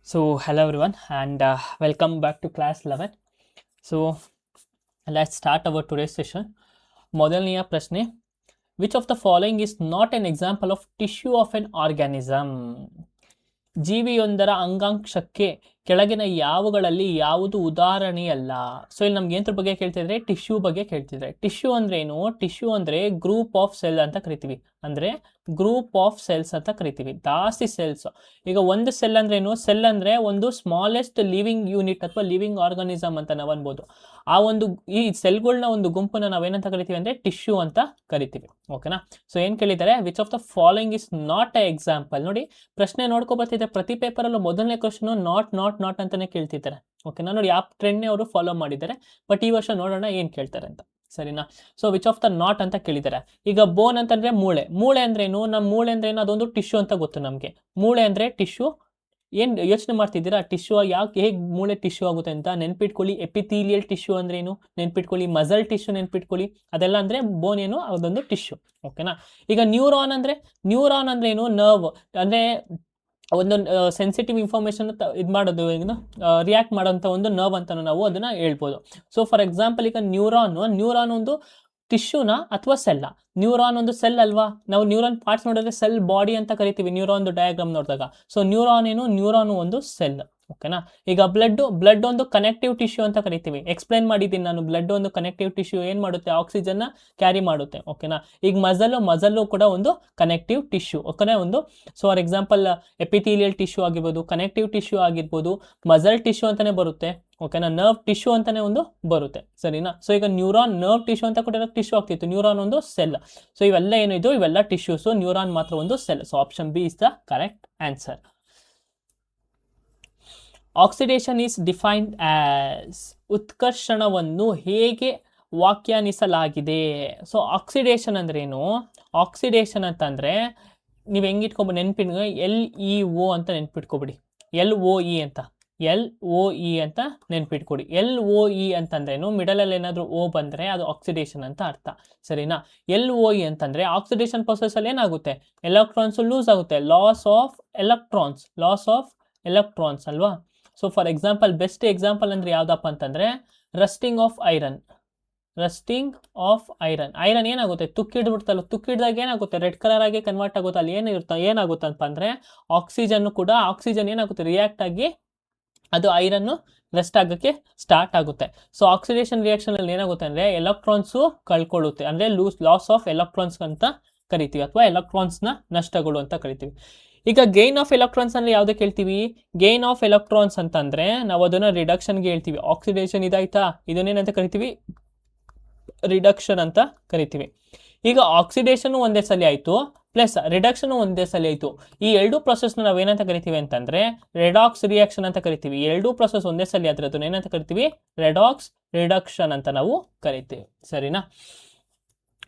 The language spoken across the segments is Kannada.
So, hello everyone, and welcome back to class 11. So, let's start our today's session. ಮೊದಲನೆಯ ಪ್ರಶ್ನೆ, which of the following is not an example of tissue of an organism? ಜೀವಿಯೊಂದರ ಅಂಗಾಂಶಕ್ಕೆ ಕೆಳಗಿನ ಯಾವುಗಳಲ್ಲಿ ಯಾವುದು ಉದಾಹರಣೆಯಲ್ಲ. ಸೊ ಇಲ್ಲಿ ನಮ್ಗೆ ಏನ್ರ ಬಗ್ಗೆ ಕೇಳ್ತಿದ್ರೆ ಟಿಶ್ಯೂ ಬಗ್ಗೆ ಕೇಳ್ತಿದ್ರೆ. ಟಿಶ್ಯೂ ಅಂದ್ರೆ ಏನು? ಟಿಶ್ಯೂ ಅಂದ್ರೆ ಗ್ರೂಪ್ ಆಫ್ ಸೆಲ್ ಅಂತ ಕರಿತೀವಿ. ಅಂದ್ರೆ ಗ್ರೂಪ್ ಆಫ್ ಸೆಲ್ಸ್ ಅಂತ ಕರಿತೀವಿ, ಜಾಸ್ತಿ ಸೆಲ್ಸ್. ಈಗ ಒಂದು ಸೆಲ್ ಅಂದ್ರೆ ಏನು? ಸೆಲ್ ಅಂದ್ರೆ ಒಂದು ಸ್ಮಾಲೆಸ್ಟ್ ಲಿವಿಂಗ್ ಯೂನಿಟ್ ಅಥವಾ ಲಿವಿಂಗ್ ಆರ್ಗಾನಿಸಮ್ ಅಂತ ನಾವು ಅನ್ಬೋದು. ಆ ಒಂದು ಈ ಸೆಲ್ಗಳನ್ನ ಒಂದು ಗುಂಪನ್ನ ನಾವೇನಂತ ಕರಿತೀವಿ ಅಂದ್ರೆ ಟಿಶ್ಯೂ ಅಂತ ಕರಿತೀವಿ. ಓಕೆನಾ? ಸೊ ಏನ್ ಕೇಳಿದ್ದಾರೆ, which of the following is not A example. ನೋಡಿ ಪ್ರಶ್ನೆ ನೋಡ್ಕೊ ಬರ್ತಿದೆ, ಪ್ರತಿ ಪೇಪರ್ ಅಲ್ಲೂ ಮೊದಲನೇ ಕ್ವಶನ್ ನಾಟ್ ಅಂತಾನೆ ಕೇಳ್ತಿದ್ದಾರೆ. ಓಕೆನಾ? ನೋಡಿ ಆ ಟ್ರೆಂಡ್ನೇ ಅವರು ಫಾಲೋ ಮಾಡಿದ್ದಾರೆ. ಬಟ್ ಈ ವರ್ಷ ನೋಡೋಣ ಏನ್ ಕೇಳ್ತಾರೆ ಅಂತ, ಸರಿನಾ? So which of the not ಅಂತ ಕೇಳಿದ್ದಾರೆ. ಈಗ ಬೋನ್ ಅಂತಂದ್ರೆ ಮೂಳೆ. ಮೂಳೆ ಅಂದ್ರೆ ಏನು? ನಮ್ಮ ಮೂಳೆ ಅಂದ್ರೆ ಏನು? ಅದೊಂದು ಟಿಶ್ಯೂ ಅಂತ ಗೊತ್ತು ನಮಗೆ. ಮೂಳೆ ಅಂದ್ರೆ ಟಿಶ್ಯೂ. ಏನ್ ಯೋಚನೆ ಮಾಡ್ತಿದ್ದೀರಾ? ಟಿಶ್ಯೂ ಯಾಕೆ, ಹೇಗೆ ಮೂಳೆ ಟಿಶ್ಯೂ ಆಗುತ್ತೆ ಅಂತ ನೆನ್ಪಿಟ್ಕೊಳ್ಳಿ. ಎಪಿಥೀಲಿಯಲ್ ಟಿಶ್ಯೂ ಅಂದ್ರೆ ಏನು ನೆನ್ಪಿಟ್ಕೊಳ್ಳಿ. ಮಸಲ್ ಟಿಶ್ಯೂ ನೆನ್ಪಿಟ್ಕೊಳ್ಳಿ. ಅದೆಲ್ಲ ಅಂದ್ರೆ ಬೋನ್ ಏನು? ಅದೊಂದು ಟಿಶ್ಯೂ. ಓಕೆನಾ? ಈಗ ನ್ಯೂರಾನ್ ಅಂದ್ರೆ ಏನು? ನರ್ವ್ ಅಂದ್ರೆ ಒಂದು ಸೆನ್ಸಿಟಿವ್ ಇನ್ಫಾರ್ಮೇಶನ್ ಇದು ಮಾಡೋದು, ರಿಯಾಕ್ಟ್ ಮಾಡೋಂಥ ಒಂದು ನರ್ವ್ ಅಂತ ನಾವು ಅದನ್ನ ಹೇಳ್ಬೋದು. ಸೊ ಫಾರ್ ಎಕ್ಸಾಂಪಲ್, ಈಗ ನ್ಯೂರಾನ್ ಒಂದು ಟಿಶ್ಯೂನ ಅಥವಾ ಸೆಲ್ಲ? ನ್ಯೂರಾನ್ ಒಂದು ಸೆಲ್ ಅಲ್ವಾ? ನಾವು ನ್ಯೂರಾನ್ ಪಾರ್ಟ್ಸ್ ನೋಡಿದ್ರೆ ಸೆಲ್ ಬಾಡಿ ಅಂತ ಕರಿತೀವಿ ನ್ಯೂರಾನ್ ಡಯಾಗ್ರಾಮ್ ನೋಡಿದಾಗ. ಸೊ ನ್ಯೂರಾನ್ ಏನು? ನ್ಯೂರಾನ್ ಒಂದು ಸೆಲ್. ಓಕೆನಾ? ಈಗ ಬ್ಲಡ್ ಒಂದು ಕನೆಕ್ಟಿವ್ ಟಿಶ್ಯೂ ಅಂತ ಕರಿತೀವಿ. ಎಕ್ಸ್ಪ್ಲೈನ್ ಮಾಡಿದ್ದೀನಿ ನಾನು. ಬ್ಲಡ್ ಒಂದು ಕನೆಕ್ಟಿವ್ ಟಿಶ್ಯೂ. ಏನ್ ಮಾಡುತ್ತೆ? ಆಕ್ಸಿಜನ್ ಕ್ಯಾರಿ ಮಾಡುತ್ತೆ. ಓಕೆನಾ? ಈಗ ಮಸಲ್ಲು ಕೂಡ ಒಂದು ಕನೆಕ್ಟಿವ್ ಟಿಶ್ಯೂ. ಓಕೆನಾ? ಒಂದು so for example epithelial tissue ಆಗಿರ್ಬೋದು, ಕನೆಕ್ಟಿವ್ ಟಿಶ್ಯೂ ಆಗಿರ್ಬೋದು, ಮಸಲ್ ಟಿಶ್ಯೂ ಅಂತಾನೆ ಬರುತ್ತೆ. ಓಕೆನಾ? ನರ್ವ್ ಟಿಶ್ಯೂ ಅಂತಾನೆ ಒಂದು ಬರುತ್ತೆ, ಸರಿನಾ? ಸೊ ಈಗ ನ್ಯೂರಾನ್ ನರ್ವ್ ಟಿಶ್ಯೂ ಅಂತ ಕೂಡ ಟಿಶ್ಯೂ ಆಗ್ತಿತ್ತು. ನ್ಯೂರಾನ್ ಒಂದು ಸೆಲ್. ಸೊ ಇವೆಲ್ಲ ಏನಿದು? ಇವೆಲ್ಲ ಟಿಶ್ಯೂಸ್. ನ್ಯೂರಾನ್ ಮಾತ್ರ ಒಂದು cell. So option B is the correct answer. Oxidation is defined as, ಉತ್ಕರ್ಷಣವನ್ನು ಹೇಗೆ ವ್ಯಾಖ್ಯಾನಿಸಲಾಗಿದೆ? ಸೊ ಆಕ್ಸಿಡೇಷನ್ ಅಂದ್ರೆ ಏನು? ಆಕ್ಸಿಡೇಷನ್ ಅಂತಂದ್ರೆ ನೀವು ಹೆಂಗಿಟ್ಕೊಬೋದು? LEO ಅಂತ ನೆನ್ಪಿಟ್ಕೊಬಿಡಿ. LOE ಅಂತ ನೆನ್ಪಿಟ್ಕೊಡಿ. LOE ಅಂತಂದ್ರೇನು? ಮಿಡಲಲ್ಲಿ ಏನಾದರೂ ಓ ಬಂದ್ರೆ ಅದು ಆಕ್ಸಿಡೇಷನ್ ಅಂತ ಅರ್ಥ, ಸರಿನಾ? LOE ಅಂತಂದ್ರೆ ಆಕ್ಸಿಡೇಷನ್ ಪ್ರೊಸೆಸ್ ಅಲ್ಲಿ ಏನಾಗುತ್ತೆ? ಎಲೆಕ್ಟ್ರಾನ್ಸ್ ಲೂಸ್ ಆಗುತ್ತೆ. ಲಾಸ್ ಆಫ್ ಎಲೆಕ್ಟ್ರಾನ್ಸ್ ಅಲ್ವಾ? So for example, best example ಅಂದ್ರೆ ಯಾವ್ದಪ್ಪ ಅಂತಂದ್ರೆ ರಸ್ಟಿಂಗ್ ಆಫ್ ಐರನ್. ಐರನ್ ಏನಾಗುತ್ತೆ? ತುಕ್ಕಿಡ್ಬಿಡ್ತಲ್ಲ. ತುಕ್ಕಿಡ್ದಾಗ ಏನಾಗುತ್ತೆ? ರೆಡ್ ಕಲರ್ ಆಗಿ ಕನ್ವರ್ಟ್ ಆಗುತ್ತೆ. ಅಲ್ಲಿ ಏನಾಗುತ್ತಪ್ಪ ಅಂದ್ರೆ ಆಕ್ಸಿಜನ್ ಏನಾಗುತ್ತೆ? ರಿಯಾಕ್ಟ್ ಆಗಿ ಅದು ಐರನ್ ರೆಸ್ಟ್ ಆಗಕ್ಕೆ ಸ್ಟಾರ್ಟ್ ಆಗುತ್ತೆ. ಸೊ ಆಕ್ಸಿಡೇಷನ್ ರಿಯಾಕ್ಷನ್ ಅಲ್ಲಿ ಏನಾಗುತ್ತೆ ಅಂದ್ರೆ ಎಲೆಕ್ಟ್ರಾನ್ಸ್ ಕಳ್ಕೊಳ್ಳುತ್ತೆ. ಅಂದ್ರೆ ಲಾಸ್ ಆಫ್ ಎಲೆಕ್ಟ್ರಾನ್ಸ್ ಅಂತ ಕರಿತೀವಿ, ಅಥವಾ ಎಲೆಕ್ಟ್ರಾನ್ಸ್ ನ ನಷ್ಟಗಳು ಅಂತ ಕರಿತೀವಿ. ಈಗ ಗೇನ್ ಆಫ್ ಎಲೆಕ್ಟ್ರಾನ್ಸ್ ಅಂದ್ರೆ ಯಾವ್ದಕ್ಕೆ ಹೇಳ್ತೀವಿ? ಗೇನ್ ಆಫ್ ಎಲೆಕ್ಟ್ರಾನ್ಸ್ ಅಂತಂದ್ರೆ ನಾವು ಅದನ್ನ ರಿಡಕ್ಷನ್ಗೆ ಹೇಳ್ತೀವಿ. ಆಕ್ಸಿಡೇಷನ್ ಇದಾಯ್ತಾ? ಇದನ್ನೇನಂತ ಕರಿತೀವಿ? ರಿಡಕ್ಷನ್ ಅಂತ ಕರಿತೀವಿ. ಈಗ ಆಕ್ಸಿಡೇಷನ್ ಒಂದೇ ಸಲ ಆಯ್ತು, ಪ್ಲಸ್ ರಿಡಕ್ಷನ್ ಒಂದೇ ಸಲ ಆಯ್ತು. ಈ ಎರಡು ಪ್ರೊಸೆಸ್ ನಾವೇನಂತ ಕರಿತೀವಿ ಅಂತಂದ್ರೆ ರೆಡಾಕ್ಸ್ ರಿಯಾಕ್ಷನ್ ಅಂತ ಕರಿತೀವಿ. ಎರಡೂ ಪ್ರೊಸೆಸ್ ಒಂದೇ ಸಲ ಆದ್ರೆ ಅದನ್ನ ಏನಂತ ಕರಿತೀವಿ? ರೆಡಾಕ್ಸ್ ರಿಡಕ್ಷನ್ ಅಂತ ನಾವು ಕರಿತೀವಿ, ಸರಿನಾ?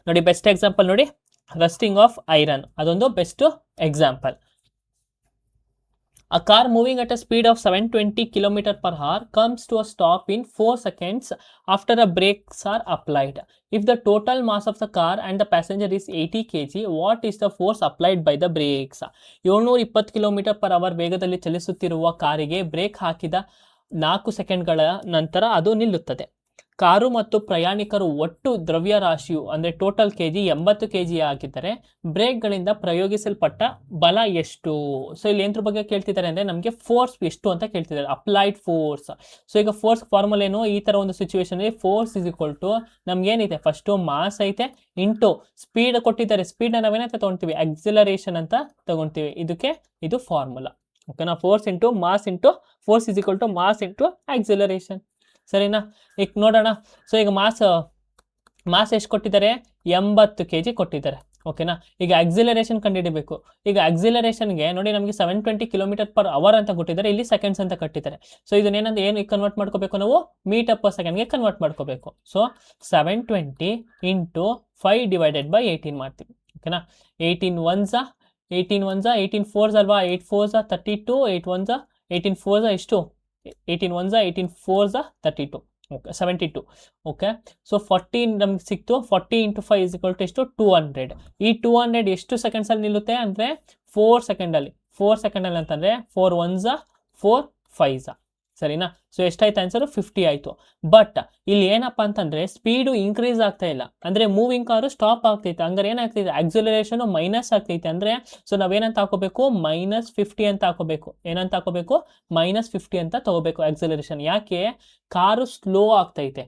ನೋಡಿ ಬೆಸ್ಟ್ ಎಕ್ಸಾಂಪಲ್ ನೋಡಿ, ರಸ್ಟಿಂಗ್ ಆಫ್ ಐರನ್ ಅದೊಂದು best example. A car moving at a speed of 720 km per hour comes to a stop in 4 seconds after the brakes are applied. If the total mass of the car and the passenger is 80 kg, what is the force applied by the brakes? 720 km/h ವೇಗದಲ್ಲಿ ಚಲಿಸುತ್ತಿರುವ ಕಾರಿಗೆ ಬ್ರೇಕ್ ಹಾಕಿದ 4 ಸೆಕೆಂಡ್ಗಳ ನಂತರ ಅದು ನಿಲ್ಲುತ್ತದೆ. ಕಾರು ಮತ್ತು ಪ್ರಯಾಣಿಕರು ಒಟ್ಟು ದ್ರವ್ಯರಾಶಿಯು ಅಂದ್ರೆ ಟೋಟಲ್ ಕೆಜಿ 80 kg ಆಗಿದ್ದರೆ ಬ್ರೇಕ್ಗಳಿಂದ ಪ್ರಯೋಗಿಸಲ್ಪಟ್ಟ ಬಲ ಎಷ್ಟು? ಸೊ ಇಲ್ಲಿ ಏನ್ರ ಬಗ್ಗೆ ಕೇಳ್ತಿದ್ದಾರೆ ಅಂದ್ರೆ ನಮಗೆ ಫೋರ್ಸ್ ಎಷ್ಟು ಅಂತ ಕೇಳ್ತಿದ್ದಾರೆ. Applied force. ಸೊ ಈಗ ಫೋರ್ಸ್ ಫಾರ್ಮುಲಾ ಏನು? ಈ ತರ ಒಂದು situation force is equal to ನಮ್ಗೆ ಏನಿದೆ? ಫಸ್ಟ್ ಮಾಸ್ ಐತೆ ಇಂಟು ಸ್ಪೀಡ್ ಕೊಟ್ಟಿದ್ದಾರೆ. ಸ್ಪೀಡ್ ನಾವೇನಂತ ತಗೊಂತೀವಿ? ಆಕ್ಸಿಲರೇಷನ್ ಅಂತ ತಗೊಂತೀವಿ. ಇದು ಫಾರ್ಮುಲಾ. ಓಕೆನಾ? Force into force is equal to mass into acceleration, ಸರಿನಾ? ಈಗ ನೋಡೋಣ. ಸೊ ಈಗ ಮಾಸ್ ಎಷ್ಟು ಕೊಟ್ಟಿದ್ದಾರೆ? 80 kg ಕೊಟ್ಟಿದ್ದಾರೆ. ಓಕೆನಾ? ಈಗ ಆಕ್ಸಿಲರೇಷನ್ ಕಂಡುಹಿಡಬೇಕು. ಈಗ ಆಕ್ಸಿಲರೇಷನ್ಗೆ ನೋಡಿ ನಮಗೆ 720 km/h ಅಂತ ಕೊಟ್ಟಿದ್ದಾರೆ, ಇಲ್ಲಿ ಸೆಕೆಂಡ್ಸ್ ಅಂತ ಕಟ್ಟಿದ್ದಾರೆ. ಸೊ ಇದನ್ನೇನಂದ್ರೆ ಏನು ಕನ್ವರ್ಟ್ ಮಾಡ್ಕೋಬೇಕು? ನಾವು ಮೀಟರ್ ಪರ್ ಸೆಕೆಂಡ್ಗೆ ಕನ್ವರ್ಟ್ ಮಾಡ್ಕೋಬೇಕು. ಸೊ 720 ಇಂಟು 5/18 ಮಾಡ್ತೀವಿ. ಓಕೆನಾ? 18 1s 18 4s ಅಲ್ವಾ? 8 4s 32, 8 1s 18 4s ಎಷ್ಟು? 18 1s 18 4s 32. Okay 72. Okay so 40 ನಮ್ಗೆ ಸಿಕ್ತು. 40 ಇಂಟು 5 ಇಸ್ ಈಕ್ವಲ್ ಟು ಎಷ್ಟು? 200. ಈ 200 ಎಷ್ಟು ಸೆಕೆಂಡ್ಸ್ ಅಲ್ಲಿ ನಿಲ್ಲುತ್ತೆ ಅಂದ್ರೆ 4 ಸೆಕೆಂಡ್ ಅಲ್ಲಿ. 4 ಸೆಕೆಂಡ್ ಅಲ್ಲಿ ಅಂತಂದ್ರೆ 4 1s 4 5 ಸರಿನಾ. ಸೊ ಎಷ್ಟಾಯ್ತು ಆನ್ಸರು 50 ಆಯಿತು. ಬಟ್ ಇಲ್ಲಿ ಏನಪ್ಪ ಅಂತಂದರೆ ಸ್ಪೀಡು ಇನ್ಕ್ರೀಸ್ ಆಗ್ತಾ ಇಲ್ಲ, ಅಂದರೆ ಮೂವಿಂಗ್ ಕಾರು ಸ್ಟಾಪ್ ಆಗ್ತೈತೆ. ಹಂಗಾರೆ ಏನಾಗ್ತೈತೆ, ಆಕ್ಸಿಲರೇಷನು ಮೈನಸ್ ಆಗ್ತೈತೆ. ಅಂದರೆ ಸೊ ನಾವೇನಂತ ಹಾಕೋಬೇಕು, -50 ಅಂತ ಹಾಕೋಬೇಕು. ಏನಂತ ಹಾಕೋಬೇಕು, -50 ಅಂತ ತಗೋಬೇಕು ಆಕ್ಸಿಲರೇಷನ್. ಯಾಕೆ, ಕಾರು ಸ್ಲೋ ಆಗ್ತೈತೆ.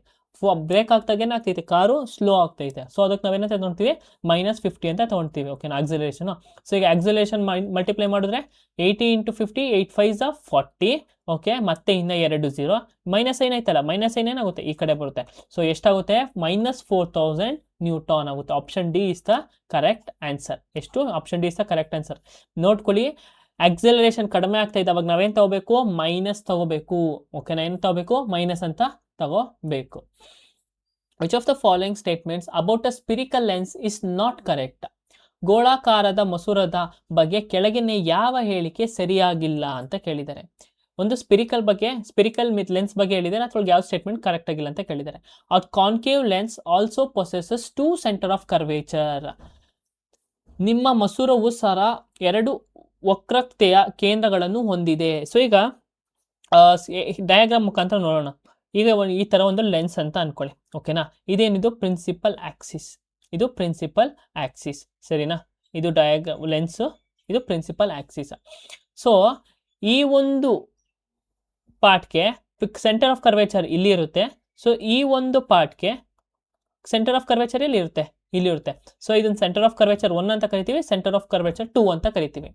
ಬ್ರೇಕ್ ಆಗ್ತಾಗ ಏನಾಗ್ತೈತೆ, ಕಾರು ಸ್ಲೋ ಆಗ್ತೈತೆ. ಸೊ ಅದಕ್ಕೆ ನಾವೇನಂತ ತಗೊಳ್ತೀವಿ, -50 ಅಂತ ತೊಗೊಳ್ತೀವಿ. ಓಕೆನಾ, ಆಕ್ಸಿಲರೇಷನು. ಸೊ ಈಗ ಆಕ್ಸಿಲರೇಷನ್ ಮಲ್ಟಿಪ್ಲೈ ಮಾಡಿದ್ರೆ 80 × 50 8 5 40. ಓಕೆ, ಮತ್ತೆ ಇನ್ನು 2 0 ಮೈನಸ್ ಸೈನ್ ಆಯ್ತಲ್ಲ, ಮೈನಸ್ ಸೈನ್ ಏನಾಗುತ್ತೆ, ಈ ಕಡೆ ಬರುತ್ತೆ. ಸೊ ಎಷ್ಟಾಗುತ್ತೆ, -4000 ನ್ಯೂಟನ್ ಆಗುತ್ತೆ. Option D is the correct answer. ಎಷ್ಟು, option D is the correct answer. ನೋಡ್ಕೊಳ್ಳಿ, ಆಕ್ಸಿಲರೇಷನ್ ಕಡಿಮೆ ಆಗ್ತಾ ಇದೆ, ಅವಾಗ ನಾವೇನು ತಗೋಬೇಕು, ಮೈನಸ್ ತಗೋಬೇಕು. ಓಕೆನಾ, ಏನು ತಗೋಬೇಕು, ಮೈನಸ್ ಅಂತ ತಗೋಬೇಕು. Which of the following statements about a spherical lens is not correct. ಗೋಳಾಕಾರದ ಮಸೂರದ ಬಗ್ಗೆ ಕೆಳಗಿನ ಯಾವ ಹೇಳಿಕೆ ಸರಿಯಾಗಿಲ್ಲ ಅಂತ ಕೇಳಿದ್ದಾರೆ. ಒಂದು ಸ್ಪಿರಿಕಲ್ ಲೆನ್ಸ್ ಬಗ್ಗೆ ಹೇಳಿದ್ದಾರೆ, ಅದ್ರೊಳಗೆ ಯಾವ ಸ್ಟೇಟ್ಮೆಂಟ್ ಕರೆಕ್ಟ್ ಆಗಿಲ್ಲ ಅಂತ ಕೇಳಿದ್ದಾರೆ. ಆ concave lens also possesses 2 centre of curvature. ನಿಮ್ಮ ಮಸೂರವು ಸರ 2 ವಕ್ರತೆಯ ಕೇಂದ್ರಗಳನ್ನು ಹೊಂದಿದೆ. ಸೊ ಈಗ ಡಯಾಗ್ರಾಮ್ ಮುಖಾಂತರ ನೋಡೋಣ. ಈಗ ಈ ಥರ ಒಂದು ಲೆನ್ಸ್ ಅಂತ ಅನ್ಕೊಳ್ಳಿ. ಓಕೆನಾ, ಇದೇನಿದು ಪ್ರಿನ್ಸಿಪಲ್ ಆಕ್ಸಿಸ್, ಇದು ಪ್ರಿನ್ಸಿಪಲ್ ಆಕ್ಸಿಸ್ ಸರಿನಾ. ಇದು ಲೆನ್ಸ್, ಇದು ಪ್ರಿನ್ಸಿಪಲ್ ಆಕ್ಸಿಸ್. ಸೊ ಈ ಒಂದು ಪಾರ್ಟ್ಗೆ ಸೆಂಟರ್ ಆಫ್ ಕರ್ವೇಚರ್ ಇಲ್ಲಿ ಇರುತ್ತೆ. ಸೊ ಈ ಒಂದು ಪಾರ್ಟ್ಗೆ ಸೆಂಟರ್ ಆಫ್ ಕರ್ವೇಚರ್ ಇಲ್ಲಿ ಇರುತ್ತೆ. ಸೊ ಇದನ್ನ ಸೆಂಟರ್ ಆಫ್ ಕರ್ವೇಚರ್ 1 ಅಂತ ಕರಿತೀವಿ, ಸೆಂಟರ್ ಆಫ್ ಕರ್ವೇಚರ್ 2 ಅಂತ ಕರಿತೀವಿ.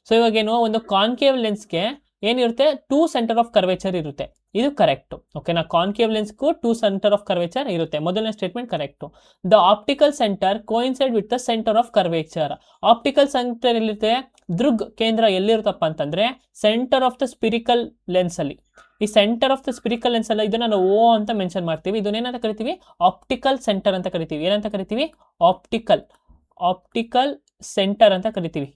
ಸೊ ಇವಾಗೇನು, ಒಂದು ಕಾನ್ಕೇವ್ ಲೆನ್ಸ್ಗೆ ಏನಿರುತ್ತೆ, 2 ಸೆಂಟರ್ ಆಫ್ ಕರ್ವೇಚರ್ ಇರುತ್ತೆ. ಇದು ಕರೆಕ್ಟು. ಓಕೆನಾ, ಕಾನ್ಕೇವ್ ಲೆನ್ಸ್ಗೂ 2 ಸೆಂಟರ್ ಆಫ್ ಕರ್ವೇಚರ್ ಇರುತ್ತೆ. ಮೊದಲನೇ statement correct. The optical centre coincide with the centre of curvature. Optical centre ಎಲ್ಲಿರುತ್ತೆ, ದೃಗ್ ಕೇಂದ್ರ ಎಲ್ಲಿರುತ್ತಪ್ಪ ಅಂತಂದ್ರೆ ಸೆಂಟರ್ ಆಫ್ ದ ಸ್ಪಿರಿಕಲ್ ಲೆನ್ಸ್ ಅಲ್ಲಿ. ಈ ಸೆಂಟರ್ ಆಫ್ ದ ಸ್ಪಿರಿಕಲ್ ಲೆನ್ಸ್ ಅಲ್ಲ, ಇದನ್ನ ನಾವು ಓ ಅಂತ ಮೆನ್ಷನ್ ಮಾಡ್ತೀವಿ. ಇದನ್ನೇನಂತ ಕರಿತೀವಿ, ಆಪ್ಟಿಕಲ್ ಸೆಂಟರ್ ಅಂತ ಕರಿತೀವಿ. ಏನಂತ ಕರಿತೀವಿ, ಆಪ್ಟಿಕಲ್ ಸೆಂಟರ್ ಅಂತ ಕರಿತೀವಿ.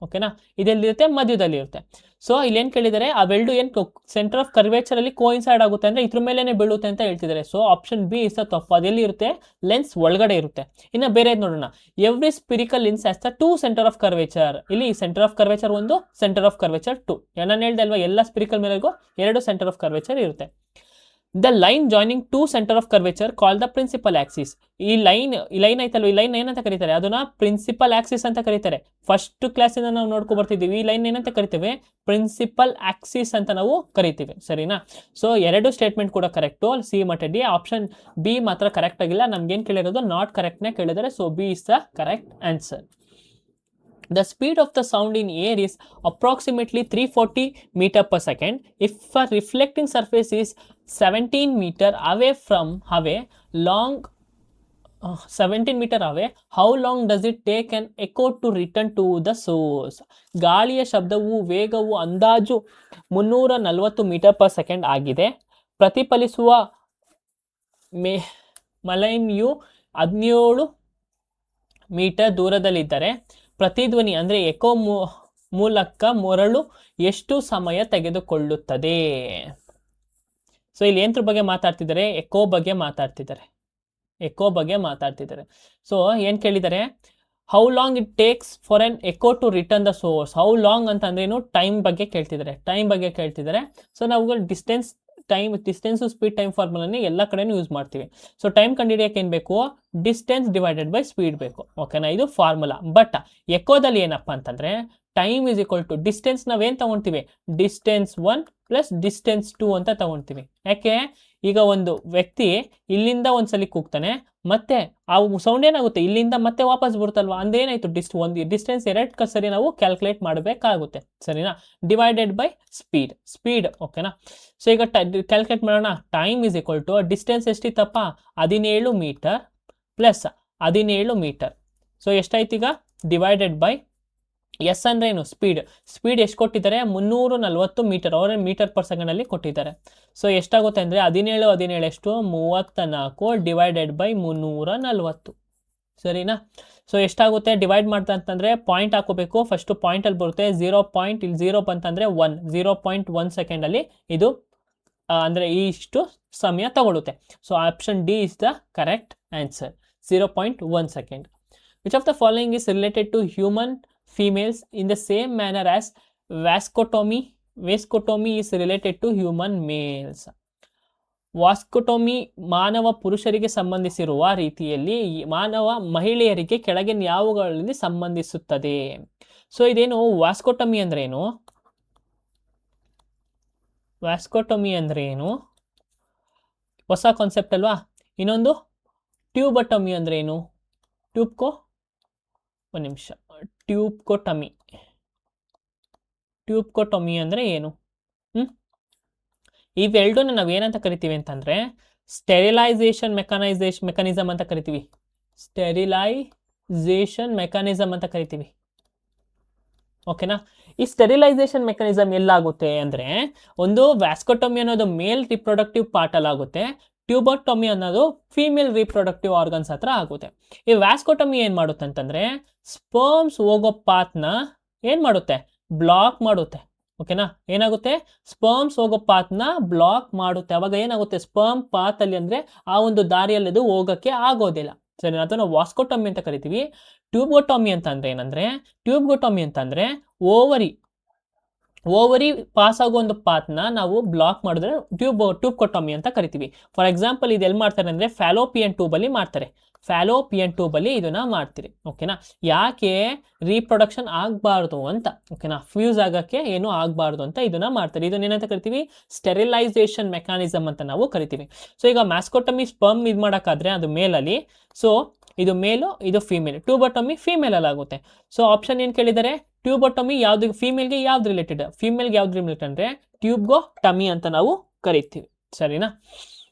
ಓಕೆನಾ, ಇದೆಲ್ಲಿರುತ್ತೆ, ಮಧ್ಯದಲ್ಲಿ ಇರುತ್ತೆ. ಸೊ ಇಲ್ಲೇನು ಕೇಳಿದರೆ, ಅವೆರಡು ಏನು ಸೆಂಟರ್ ಆಫ್ ಕರ್ವೇಚರ್ ಅಲ್ಲಿ ಕೋಇನ್ಸೈಡ್ ಆಗುತ್ತೆ ಅಂದ್ರೆ ಇದ್ರ ಮೇಲೇನೆ ಬೀಳುತ್ತೆ ಅಂತ ಹೇಳ್ತಿದ್ದಾರೆ. ಸೊ ಆಪ್ಷನ್ ಬಿ ಇಸ್ ತಪ್ಪು. ಅದೆಲ್ಲಿ ಇರುತ್ತೆ, ಲೆನ್ಸ್ ಒಳಗಡೆ ಇರುತ್ತೆ. ಇನ್ನು ಬೇರೆ ನೋಡೋಣ. Every spherical lens has the 2 centre of curvature. ಇಲ್ಲಿ centre of curvature 1, centre of curvature 2. ನಾನು ಹೇಳ್ದೆ ಅಲ್ವಾ, ಎಲ್ಲ ಸ್ಪಿರಿಕಲ್ ಮೇಲೆಗೂ 2 ಸೆಂಟರ್ ಆಫ್ ಕರ್ವೇಚರ್ ಇರುತ್ತೆ. The line joining 2 centre of curvature call the principal axis. ಈ ಲೈನ್ ಐತಲ್ವ, ಈ ಲೈನ್ ಏನಂತ ಕರೀತಾರೆ, ಅದನ್ನ ಪ್ರಿನ್ಸಿಪಲ್ ಆಕ್ಸಿಸ್ ಅಂತ ಕರೀತಾರೆ. ಫಸ್ಟ್ ಕ್ಲಾಸಿಂದ ನಾವು ನೋಡ್ಕೊ ಬರ್ತಿದ್ದೀವಿ. ಈ ಲೈನ್ ಏನಂತ ಕರಿತೇವೆ, ಪ್ರಿನ್ಸಿಪಲ್ ಆಕ್ಸಿಸ್ ಅಂತ ನಾವು ಕರಿತೀವಿ ಸರಿನಾ. ಸೊ 2 ಸ್ಟೇಟ್ಮೆಂಟ್ ಕೂಡ ಕರೆಕ್ಟು, ಸಿ ಮತ್ತು ಡಿ. ಆಪ್ಷನ್ ಬಿ ಮಾತ್ರ ಕರೆಕ್ಟ್ ಆಗಿಲ್ಲ. ನಮ್ಗೇನು ಕೇಳಿರೋದು, ನಾಟ್ ಕರೆಕ್ಟ್ನೇ ಕೇಳಿದರೆ. So B is the correct answer. The speed of the sound in air is approximately 340 meter per second. If a reflecting surface is 17 meter away, 17 meter away, how long does it take an echo to return to the source? ಗಾಳಿಯ ಶಬ್ದವು ವೇಗವು ಅಂದಾಜು 340 ಮೀಟರ್ ಪರ್ ಸೆಕೆಂಡ್ ಆಗಿದೆ. ಪ್ರತಿಫಲಿಸುವ ಮಲೈಮಿಯು 17 ಮೀಟರ್ ದೂರದಲ್ಲಿದ್ದರೆ ಪ್ರತಿಧ್ವನಿ ಅಂದರೆ ಎಕೋ ಮೂಲಕ ಮೊರಳು ಎಷ್ಟು ಸಮಯ ತೆಗೆದುಕೊಳ್ಳುತ್ತದೆ? ಸೊ ಇಲ್ಲಿ ಏನ್ರ ಬಗ್ಗೆ ಮಾತಾಡ್ತಿದ್ದಾರೆ, ಎಕೋ ಬಗ್ಗೆ ಮಾತಾಡ್ತಿದ್ದಾರೆ. ಸೊ ಏನು ಕೇಳಿದ್ದಾರೆ, how long it takes for an echo to return the source. How long ಅಂತಂದ್ರೇನು, ಟೈಮ್ ಬಗ್ಗೆ ಕೇಳ್ತಿದ್ದಾರೆ. ಸೊ ನಾವು ಡಿಸ್ಟೆನ್ಸ್ ಸ್ಪೀಡ್ ಟೈಮ್ ಫಾರ್ಮುಲಾನೇ ಎಲ್ಲ ಕಡೆನೂ ಯೂಸ್ ಮಾಡ್ತೀವಿ. ಸೊ ಟೈಮ್ ಕಂಡುಹಿಡಿಯೋಕೆ ಏನು ಬೇಕು, ಡಿಸ್ಟೆನ್ಸ್ ಡಿವೈಡೆಡ್ ಬೈ ಸ್ಪೀಡ್ ಬೇಕು. ಓಕೆನಾ, ಇದು ಫಾರ್ಮುಲಾ. ಬಟ್ ಎಕೋದಲ್ಲಿ ಏನಪ್ಪ ಅಂತಂದ್ರೆ time is equal to distance ನಾವೇನು ತಗೊಳ್ತೀವಿ, ಡಿಸ್ಟೆನ್ಸ್ 1 ಪ್ಲಸ್ ಡಿಸ್ಟೆನ್ಸ್ 2 ಅಂತ ತಗೊಳ್ತೀವಿ. ಯಾಕೆ, ಈಗ ಒಂದು ವ್ಯಕ್ತಿ ಇಲ್ಲಿಂದ ಒಂದ್ಸಲಿ ಕೂಗ್ತಾನೆ, ಮತ್ತೆ ಆ ಸೌಂಡ್ ಏನಾಗುತ್ತೆ, ಇಲ್ಲಿಂದ ಮತ್ತೆ ವಾಪಸ್ ಬರುತ್ತಲ್ವಾ, ಅಂದೇನಾಯ್ತು, ಡಿಸ್ಟೆನ್ಸ್ 2 ಸರಿ ನಾವು ಕ್ಯಾಲ್ಕುಲೇಟ್ ಮಾಡಬೇಕಾಗುತ್ತೆ ಸರಿನಾ. Divided by speed. ಓಕೆನಾ. ಸೊ ಈಗ ಕ್ಯಾಲ್ಕುಲೇಟ್ ಮಾಡೋಣ. Time is equal to distance ಎಷ್ಟಿತ್ತಪ್ಪ, 17 ಮೀಟರ್ ಪ್ಲಸ್ 17 ಮೀಟರ್. ಸೊ ಎಷ್ಟಾಯ್ತು ಈಗ, ಡಿವೈಡೆಡ್ ಬೈ ಎಸ್ ಅಂದ್ರೆ ಏನು, ಸ್ಪೀಡ್ ಎಷ್ಟು ಕೊಟ್ಟಿದ್ದಾರೆ, 340 ಮೀಟರ್. ಅವರೇ ಮೀಟರ್ ಪರ್ ಸೆಕೆಂಡ್ ಅಲ್ಲಿ ಕೊಟ್ಟಿದ್ದಾರೆ. ಸೊ ಎಷ್ಟಾಗುತ್ತೆ ಅಂದ್ರೆ 17 ಎಷ್ಟು, 34 ಡಿವೈಡೆಡ್ ಬೈ 340 ಸರಿನಾ. ಸೊ ಎಷ್ಟಾಗುತ್ತೆ, ಡಿವೈಡ್ ಮಾಡ್ತಾ ಅಂತಂದ್ರೆ ಪಾಯಿಂಟ್ ಹಾಕೋಬೇಕು. ಫಸ್ಟ್ ಪಾಯಿಂಟ್ ಅಲ್ಲಿ ಬರುತ್ತೆ 0 ಪಾಯಿಂಟ್, ಇಲ್ಲಿ 0 ಬಂತಂದ್ರೆ 0.1 ಸೆಕೆಂಡ್ ಅಲ್ಲಿ ಇದು ಅಂದ್ರೆ ಇಷ್ಟು ಸಮಯ ತಗೊಳುತ್ತೆ. So option D is the correct answer, 0.1 second. Which of the following is related to human females in the same manner as vasectomy vasectomy is related to human males. Vasectomy ಮಾನವ ಪುರುಷರಿಗೆ ಸಂಬಂಧಿಸಿರುವ ರೀತಿಯಲ್ಲಿ ಮಾನವ ಮಹಿಳೆಯರಿಗೆ ಕೆಳಗಿನ ಯಾವುಗಳಲ್ಲಿ ಸಂಬಂಧಿಸುತ್ತದೆ. ಸೊ ಇದೇನು ವಾಸ್ಕೋಟಮಿ ಅಂದ್ರೆ ಏನು? ವ್ಯಾಸ್ಕೋಟೊಮಿ ಅಂದ್ರೆ ಏನು? ಹೊಸ ಕಾನ್ಸೆಪ್ಟ್ ಅಲ್ವಾ? ಇನ್ನೊಂದು ಟ್ಯೂಬಟಮಿ ಅಂದ್ರೆ ಏನು? ಒಂದು ನಿಮಿಷ, ಟ್ಯೂಬ್ಕೋಟಮಿ ಅಂದ್ರೆ ಏನು? ಇವೆರಡನ್ನ ನಾವು ಏನಂತ ಕರಿತೀವಿ ಅಂತಂದ್ರೆ ಸ್ಟೆರಿಲೈಸೇಷನ್ ಮೆಕಾನಿಸಮ್ ಅಂತ ಕರಿತೀವಿ. ಸ್ಟೆರಿಲೈಸೇಷನ್ ಮೆಕಾನಿಸಮ್ ಅಂತ ಕರಿತೀವಿ. ಓಕೆನಾ? ಈ ಸ್ಟೆರಿಲೈಸೇಷನ್ ಮೆಕಾನಿಸಮ್ ಎಲ್ಲಾಗುತ್ತೆ ಅಂದ್ರೆ, ಒಂದು ವ್ಯಾಸ್ಕೋಟೊಮಿ ಅನ್ನೋದು ಮೇಲ್ ರಿಪ್ರೊಡಕ್ಟಿವ್ ಪಾರ್ಟ್ ಅಲ್ಲಿ ಆಗುತ್ತೆ, ಟ್ಯೂಬೋಟೊಮಿ ಅನ್ನೋದು ಫೀಮೇಲ್ ರಿಪ್ರೊಡಕ್ಟಿವ್ ಆರ್ಗನ್ಸ್ ಹತ್ರ ಆಗುತ್ತೆ. ಈ ವ್ಯಾಸ್ಕೋಟೊಮಿ ಏನ್ ಮಾಡುತ್ತೆ ಅಂತಂದ್ರೆ ಸ್ಪರ್ಮ್ಸ್ ಹೋಗೋ ಪಾತ್ನ ಏನ್ ಮಾಡುತ್ತೆ? ಬ್ಲಾಕ್ ಮಾಡುತ್ತೆ. ಓಕೆನಾ? ಏನಾಗುತ್ತೆ? ಸ್ಪರ್ಮ್ಸ್ ಹೋಗೋ ಪಾತ್ನ ಬ್ಲಾಕ್ ಮಾಡುತ್ತೆ. ಅವಾಗ ಏನಾಗುತ್ತೆ? ಸ್ಪರ್ಮ್ ಪಾತ್ ಅಲ್ಲಿ ಅಂದ್ರೆ ಆ ಒಂದು ದಾರಿಯಲ್ಲಿ ಅದು ಹೋಗಕ್ಕೆ ಆಗೋದಿಲ್ಲ. ಸರಿ, ಅದನ್ನ ವಾಸ್ಕೋಟೊಮಿ ಅಂತ ಕರಿತೀವಿ. ಟ್ಯೂಬ್ಗೋಟೊಮಿ ಅಂತ ಅಂದ್ರೆ ಏನಂದ್ರೆ, ಟ್ಯೂಬ್ಗೋಟೊಮಿ ಅಂತಂದ್ರೆ ಓವರಿ ಪಾಸ್ ಆಗೋ ಒಂದು ಪಾತ್ನ ನಾವು ಬ್ಲಾಕ್ ಮಾಡಿದ್ರೆ ಟ್ಯೂಬ್ಕೋಟೊಮಿ ಅಂತ ಕರಿತೀವಿ. ಫಾರ್ ಎಕ್ಸಾಂಪಲ್ ಇದು ಎಲ್ಲಿ ಮಾಡ್ತಾರೆ ಅಂದ್ರೆ ಫ್ಯಾಲೋಪಿಯನ್ ಟ್ಯೂಬ್ ಅಲ್ಲಿ ಮಾಡ್ತಾರೆ. ಫ್ಯಾಲೋಪಿಯನ್ ಟ್ಯೂಬ್ ಅಲ್ಲಿ ಇದನ್ನ ಮಾಡ್ತೀರಿ. ಓಕೆನಾ? ಯಾಕೆ? ರೀಪ್ರೊಡಕ್ಷನ್ ಆಗಬಾರ್ದು ಅಂತ. ಓಕೆನಾ? ಫ್ಯೂಸ್ ಆಗಕ್ಕೆ ಏನು ಆಗಬಾರ್ದು ಅಂತ ಇದನ್ನ ಮಾಡ್ತಾರೆ. ಇದನ್ನ ಏನಂತ ಕರಿತೀವಿ? ಸ್ಟೆರಿಲೈಸೇಷನ್ ಮೆಕಾನಿಸಮ್ ಅಂತ ನಾವು ಕರಿತೀವಿ. ಸೊ ಈಗ ಮ್ಯಾಸ್ಕೋಟಮಿ ಸ್ಪರ್ಮ್ ಇದು ಮಾಡೋಕ್ಕಾದ್ರೆ ಅದು ಮೇಲಲ್ಲಿ, ಸೊ ಇದು ಮೇಲು, ಇದು ಫೀಮೇಲ್. ಟ್ಯೂಬಟಮಿ ಫೀಮೇಲ್ ಅಲ್ಲಿ ಆಗುತ್ತೆ. ಸೊ ಆಪ್ಷನ್ ಏನು ಕೇಳಿದ್ದಾರೆ? ಟ್ಯೂಬಟಮಿ ಯಾವ್ದು ಫೀಮೇಲ್ಗೆ ಯಾವ್ದು ರಿಲೇಟೆಡ್? ಫೀಮೇಲ್ಗೆ ಯಾವ್ದು ರಿಲೇಟೆಡ್ ಅಂದ್ರೆ ಟ್ಯೂಬ್ಗೋಟಮಿ ಅಂತ ನಾವು ಕರಿತೀವಿ. ಸರಿನಾ?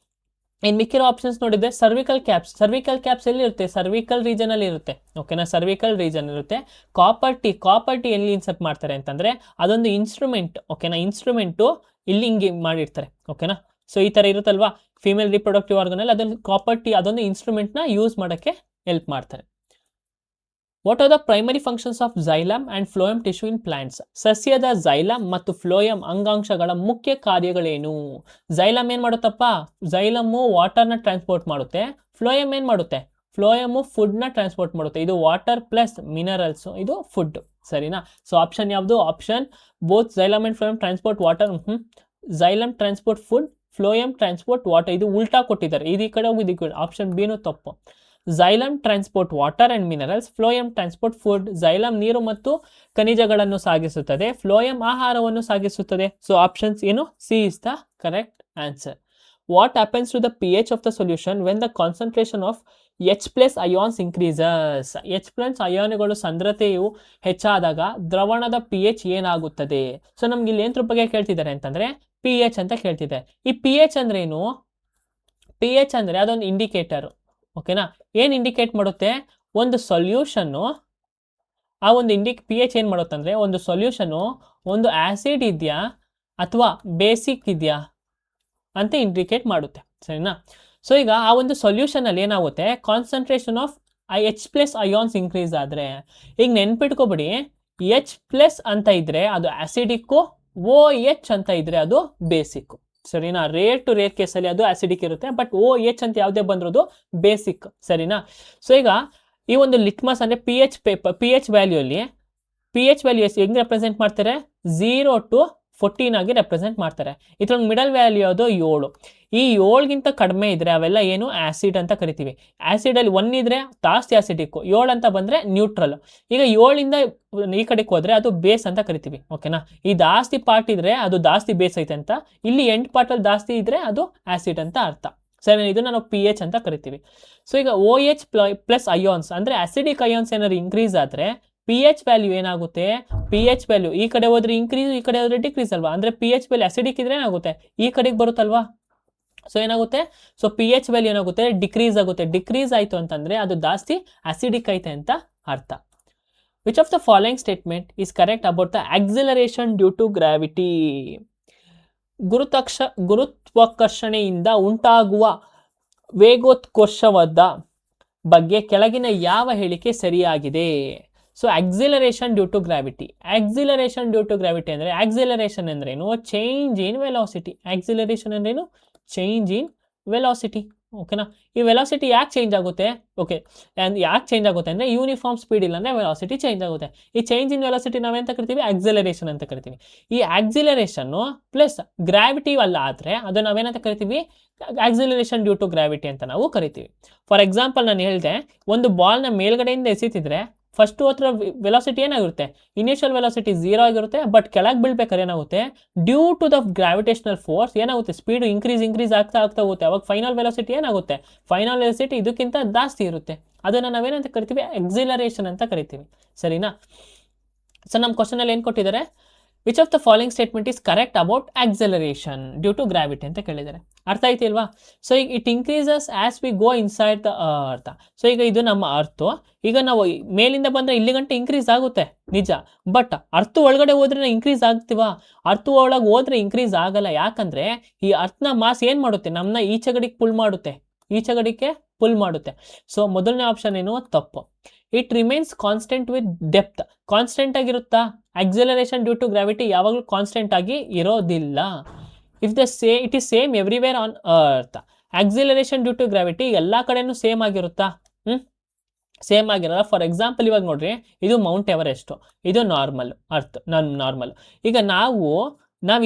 ಇನ್ ಮಿಕ್ಕಿರೋ ಆಪ್ಷನ್ಸ್ ನೋಡಿದ್ರೆ ಸರ್ವಿಕಲ್ ಕ್ಯಾಪ್ಸ್ ಎಲ್ಲಿ ಇರುತ್ತೆ? ಸರ್ವಿಕಲ್ ರೀಜನ್ ಅಲ್ಲಿ ಇರುತ್ತೆ. ಓಕೆನಾ? ಸರ್ವಿಕಲ್ ರೀಜನ್ ಇರುತ್ತೆ. ಕಾಪರ್ ಟಿ ಎಲ್ಲಿ ಇನ್ಸರ್ಟ್ ಮಾಡ್ತಾರೆ ಅಂತಂದ್ರೆ ಅದೊಂದು ಇನ್ಸ್ಟ್ರೂಮೆಂಟ್. ಓಕೆನಾ? ಇನ್ಸ್ಟ್ರೂಮೆಂಟು ಇಲ್ಲಿ ಹಿಂಗೆ ಮಾಡಿರ್ತಾರೆ. ಓಕೆನಾ? ಸೊ ಈ ತರ ಇರುತ್ತಲ್ವಾ ಫಿಮೇಲ್ ರಿಪ್ರೊಡಕ್ಟಿವ್ ಆರ್ಗನ್ ಅಲ್ಲಿ, ಅದೊಂದು ಕಾಪರ್ ಟಿ, ಅದೊಂದು ಇನ್ಸ್ಟ್ರೂಮೆಂಟ್ ನ ಯೂಸ್ ಮಾಡಕ್ಕೆ ಹೆಲ್ಪ್ ಮಾಡ್ತಾರೆ. What are the primary functions of xylem and phloem tissue in plants? ಸಸ್ಯದ ಝೈಲಮ್ ಮತ್ತು ಫ್ಲೋಯಮ್ ಅಂಗಾಂಶಗಳ ಮುಖ್ಯ ಕಾರ್ಯಗಳೇನು? ಝೈಲಮ್ ಏನ್ ಮಾಡುತ್ತಪ್ಪ? ಝೈಲಮ್ಮು ವಾಟರ್ನ ಟ್ರಾನ್ಸ್ಪೋರ್ಟ್ ಮಾಡುತ್ತೆ. ಫ್ಲೋಯಮ್ ಏನ್ ಮಾಡುತ್ತೆ? ಫ್ಲೋಯಮು ಫುಡ್ನ ಟ್ರಾನ್ಸ್ಪೋರ್ಟ್ ಮಾಡುತ್ತೆ. ಇದು ವಾಟರ್ ಪ್ಲಸ್ ಮಿನರಲ್ಸ್, ಇದು ಫುಡ್. ಸರಿನಾ? ಸೊ ಆಪ್ಷನ್ ಯಾವುದು? Option both xylem and phloem transport water. Xylem transport food, phloem transport water. ಇದು ಉಲ್ಟಾ ಕೊಟ್ಟಿದ್ದಾರೆ, ಇದು ಈ ಕಡೆ ಹೋಗಿ ಈ ಕಡೆ. ಆಪ್ಷನ್ ಬಿನು ತಪ್ಪು. Xylem transport water and minerals, phloem transport food. Xylem ನೀರು ಮತ್ತು ಖನಿಜಗಳನ್ನು ಸಾಗಿಸುತ್ತದೆ, ಫ್ಲೋಯಮ್ ಆಹಾರವನ್ನು ಸಾಗಿಸುತ್ತದೆ. ಸೊ ಆಪ್ಷನ್ಸ್ ಏನು? C is the correct answer. What happens to the pH of the solution when the concentration of H+ ions increases? H+ ಅಯಾನುಗಳು ಸಾಂದ್ರತೆಯು ಹೆಚ್ಚಾದಾಗ ದ್ರವಣದ pH ಏನಾಗುತ್ತದೆ? ಸೊ ನಮ್ಗೆ ಇಲ್ಲಿ ಏನ್ ಬಗ್ಗೆ ಕೇಳ್ತಿದ್ದಾರೆ ಅಂತಂದ್ರೆ pH ಅಂತ ಕೇಳ್ತಿದ್ದಾರೆ. ಈ pH ಅಂದ್ರೆ ಏನು? pH ಅಂದ್ರೆ ಅದೊಂದು ಇಂಡಿಕೇಟರ್. ಓಕೆನಾ? ಏನ್ ಇಂಡಿಕೇಟ್ ಮಾಡುತ್ತೆ? ಒಂದು ಸೊಲ್ಯೂಷನ್ನು, ಆ ಒಂದು pH ಏನ್ ಮಾಡುತ್ತೆ ಅಂದ್ರೆ ಒಂದು ಸೊಲ್ಯೂಷನ್ನು ಒಂದು ಆಸಿಡ್ ಇದೆಯಾ ಅಥವಾ ಬೇಸಿಕ್ ಇದೆಯಾ ಅಂತ ಇಂಡಿಕೇಟ್ ಮಾಡುತ್ತೆ. ಸರಿನಾ? ಸೊ ಈಗ ಆ ಒಂದು ಸೊಲ್ಯೂಷನ್ ಅಲ್ಲಿ ಏನಾಗುತ್ತೆ? Concentration of H+ ions increase ಆದ್ರೆ, ಈಗ ನೆನ್ಪಿಟ್ಕೊಬಿಡಿ, H+ ಅಂತ ಇದ್ರೆ ಅದು ಆಸಿಡಿಕ್ಕು, OH ಅಂತ ಇದ್ರೆ ಅದು ಬೇಸಿಕ್. ಸರಿನಾ? ರೇರ್ ಟು ರೇರ್ ಕೇಸಲ್ಲಿ ಅದು ಆಸಿಡಿಕ್ ಇರುತ್ತೆ, ಬಟ್ OH ಅಂತ ಯಾವುದೇ ಬಂದಿರೋದು ಬೇಸಿಕ್. ಸರಿನಾ? ಸೊ ಈಗ ಈ ಒಂದು ಲಿಟ್ಮಸ್ ಅಂದ್ರೆ pH ವ್ಯಾಲ್ಯೂ ಅಲ್ಲಿ pH ವ್ಯಾಲ್ಯೂ ಹೆಂಗ್ ರೆಪ್ರೆಸೆಂಟ್ ಮಾಡ್ತಾರೆ? 0 to 14 ಆಗಿ ರೆಪ್ರೆಸೆಂಟ್ ಮಾಡ್ತಾರೆ. ಇದ್ರೊಂದು ಮಿಡಲ್ ವ್ಯಾಲ್ಯೂ ಅದು 7. ಈ 7ಗಿಂತ ಕಡಿಮೆ ಇದ್ರೆ ಅವೆಲ್ಲ ಏನು? ಆಸಿಡ್ ಅಂತ ಕರಿತೀವಿ. ಆಸಿಡ್ ಅಲ್ಲಿ 1 ಇದ್ರೆ ಜಾಸ್ತಿ ಆಸಿಡಿಕ್, 7 ಅಂತ ಬಂದ್ರೆ ನ್ಯೂಟ್ರಲ್. ಈಗ 7ಇಂದ ಈ ಕಡೆಗೆ ಹೋದ್ರೆ ಅದು ಬೇಸ್ ಅಂತ ಕರಿತೀವಿ. ಓಕೆನಾ? ಈ ಜಾಸ್ತಿ ಪಾರ್ಟ್ ಇದ್ರೆ ಅದು ಜಾಸ್ತಿ ಬೇಸ್ ಐತೆ ಅಂತ, ಇಲ್ಲಿ ಎಂಡ್ ಪಾರ್ಟ್ ಅಲ್ಲಿ ಜಾಸ್ತಿ ಇದ್ರೆ ಅದು ಆಸಿಡ್ ಅಂತ ಅರ್ಥ. ಸರಿ, ಇದನ್ನ ನಾವು pH ಅಂತ ಕರಿತೀವಿ. ಸೊ ಈಗ OH+ ಅಯಾನ್ಸ್ ಅಂದ್ರೆ ಆಸಿಡಿಕ್ ಅಯಾನ್ಸ್ ಏನಾದ್ರು ಇನ್ಕ್ರೀಸ್ ಆದ್ರೆ pH ವ್ಯಾಲ್ಯೂ ಏನಾಗುತ್ತೆ? pH ವ್ಯಾಲ್ಯೂ ಈ ಕಡೆ ಹೋದ್ರೆ ಇನ್ಕ್ರೀಸ್, ಈ ಕಡೆ ಹೋದ್ರೆ ಡಿಕ್ರೀಸ್ ಅಲ್ವಾ? ಅಂದ್ರೆ pH ವ್ಯಾಲ್ಯೂ ಆಸಿಡಿಕ್ ಇದ್ರೆ ಏನಾಗುತ್ತೆ? ಈ ಕಡೆಗೆ ಬರುತ್ತಲ್ವಾ? ಸೊ ಏನಾಗುತ್ತೆ? ಸೊ pH ವ್ಯಾಲ್ಯೂ ಏನಾಗುತ್ತೆ? ಡಿಕ್ರೀಸ್ ಆಗುತ್ತೆ. ಡಿಕ್ರೀಸ್ ಆಯ್ತು ಅಂತಂದ್ರೆ ಅದು ಜಾಸ್ತಿ ಆಸಿಡಿಕ್ ಐತೆ ಅಂತ ಅರ್ಥ. Which of the following statement is correct about the acceleration due to gravity? ಗುರುತ್ವಾಕರ್ಷಣೆಯಿಂದ ಉಂಟಾಗುವ ವೇಗೋತ್ಕರ್ಷವಾದ ಬಗ್ಗೆ ಕೆಳಗಿನ ಯಾವ ಹೇಳಿಕೆ ಸರಿಯಾಗಿದೆ? So acceleration due to gravity. Acceleration due to gravity ಅಂದ್ರೆ, ಆಕ್ಸಿಲರೇಷನ್ ಅಂದ್ರೇನು? Change in velocity. ಆಕ್ಸಿಲರೇಷನ್ ಅಂದ್ರೇನು? Change in velocity. ಓಕೆನಾ. ಈ ವೆಲಾಸಿಟಿ ಯಾಕೆ ಚೇಂಜ್ ಆಗುತ್ತೆ? ಓಕೆ, ಯಾಕೆ ಚೇಂಜ್ ಆಗುತ್ತೆ ಅಂದರೆ ಯೂನಿಫಾರ್ಮ್ ಸ್ಪೀಡ್ ಇಲ್ಲ ಅಂದರೆ ವೆಲಾಸಿಟಿ ಚೇಂಜ್ ಆಗುತ್ತೆ. ಈ ಚೇಂಜ್ ಇನ್ ವೆಲಾಸಿಟಿ ನಾವೆಂತ ಕರಿತೀವಿ? ಆಕ್ಸಿಲರೇಷನ್ ಅಂತ ಕರಿತೀವಿ. ಈ ಆಕ್ಸಿಲರೇಷನ್ನು ಪ್ಲಸ್ ಗ್ರಾವಿಟಿ ಅಲ್ಲ ಆದರೆ ಅದು ನಾವೇನಂತ ಕರಿತೀವಿ? ಆಕ್ಸಿಲರೇಷನ್ ಡ್ಯೂ ಟು ಗ್ರಾವಿಟಿ ಅಂತ ನಾವು ಕರಿತೀವಿ. ಫಾರ್ ಎಕ್ಸಾಂಪಲ್ ನಾನು ಹೇಳಿದೆ, ಒಂದು ಬಾಲ್ನ ಮೇಲ್ಗಡೆಯಿಂದ ಎಸಿತಿದ್ರೆ ಫಸ್ಟ್ ಹತ್ರ ವೆಲಾಸಿಟಿ ಏನಾಗಿರುತ್ತೆ? ಇನಿಷಿಯಲ್ ವೆಲಾಸಿಟಿ 0 ಆಗಿರುತ್ತೆ. ಬಟ್ ಕೆಳಗೆ ಬೀಳ್ಬೇಕಾದ್ರೆ ಏನಾಗುತ್ತೆ? Due to the gravitational force ಏನಾಗುತ್ತೆ? ಸ್ಪೀಡ್ ಇಂಕ್ರೀಸ್ ಆಗ್ತಾ ಹೋಗುತ್ತೆ. ಅವಾಗ ಫೈನಲ್ ವೆಲಾಸಿಟಿ ಏನಾಗುತ್ತೆ? ಫೈನಲ್ ವೆಲಾಸಿಟಿ ಇದಕ್ಕಿಂತ ಜಾಸ್ತಿ ಇರುತ್ತೆ. ಅದನ್ನು ನಾವೇನಂತ ಕರಿತೀವಿ? ಆಕ್ಸಿಲರೇಷನ್ ಅಂತ ಕರಿತೀವಿ. ಸರಿನಾ? ಸೊ ನಮ್ಮ ಕ್ವಶನಲ್ಲಿ ಏನು ಕೊಟ್ಟಿದ್ದಾರೆ? Which of the following statement is correct about acceleration due to gravity ಅಂತ ಕೇಳಿದ್ದಾರೆ. ಅರ್ಥ ಆಯ್ತು ಅಲ್ವಾ? ಸೊ ಈಗ it increases as we go inside the earth. So ಈಗ ಇದು ನಮ್ಮ ಅರ್ಥ. ಈಗ ನಾವು ಮೇಲಿಂದ ಬಂದರೆ ಇಲ್ಲಿ ಗಂಟೆ ಇನ್ಕ್ರೀಸ್ ಆಗುತ್ತೆ ನಿಜ. ಬಟ್ ಅರ್ಥ ಒಳಗಡೆ ಹೋದ್ರೆ ಇನ್ಕ್ರೀಸ್ ಆಗ್ತೀವ? ಅರ್ಥ ಒಳಗೆ ಹೋದ್ರೆ ಇನ್ಕ್ರೀಸ್ ಆಗಲ್ಲ. ಯಾಕಂದ್ರೆ ಈ ಅರ್ಥನ ಮಾಸ್ ಏನು ಮಾಡುತ್ತೆ? ನಮ್ಮನ್ನ ಈಚೆಗಡಿಗೆ ಪುಲ್ ಮಾಡುತ್ತೆ. ಸೊ ಮೊದಲನೇ ಆಪ್ಷನ್ ಏನು? ತಪ್ಪು. It remains constant with depth. Constant ಆಗಿರುತ್ತಾ? ಆಕ್ಸಿಲರೇಷನ್ ಡ್ಯೂ ಟು ಗ್ರಾವಿಟಿ ಯಾವಾಗಲೂ ಕಾನ್ಸ್ಟೆಂಟ್ ಆಗಿ ಇರೋದಿಲ್ಲ. It is same everywhere on earth. Acceleration due to gravity ಎಲ್ಲ ಕಡೆನೂ ಸೇಮ್ ಆಗಿರುತ್ತಾ? ಸೇಮ್ ಆಗಿರಲ್ಲ. ಫಾರ್ ಎಕ್ಸಾಂಪಲ್ ಇವಾಗ ನೋಡ್ರಿ, ಇದು ಮೌಂಟ್ ಎವರೆಸ್ಟ್, ಇದು ನಾರ್ಮಲ್ ನಾರ್ಮಲ್. ಈಗ ನಾವು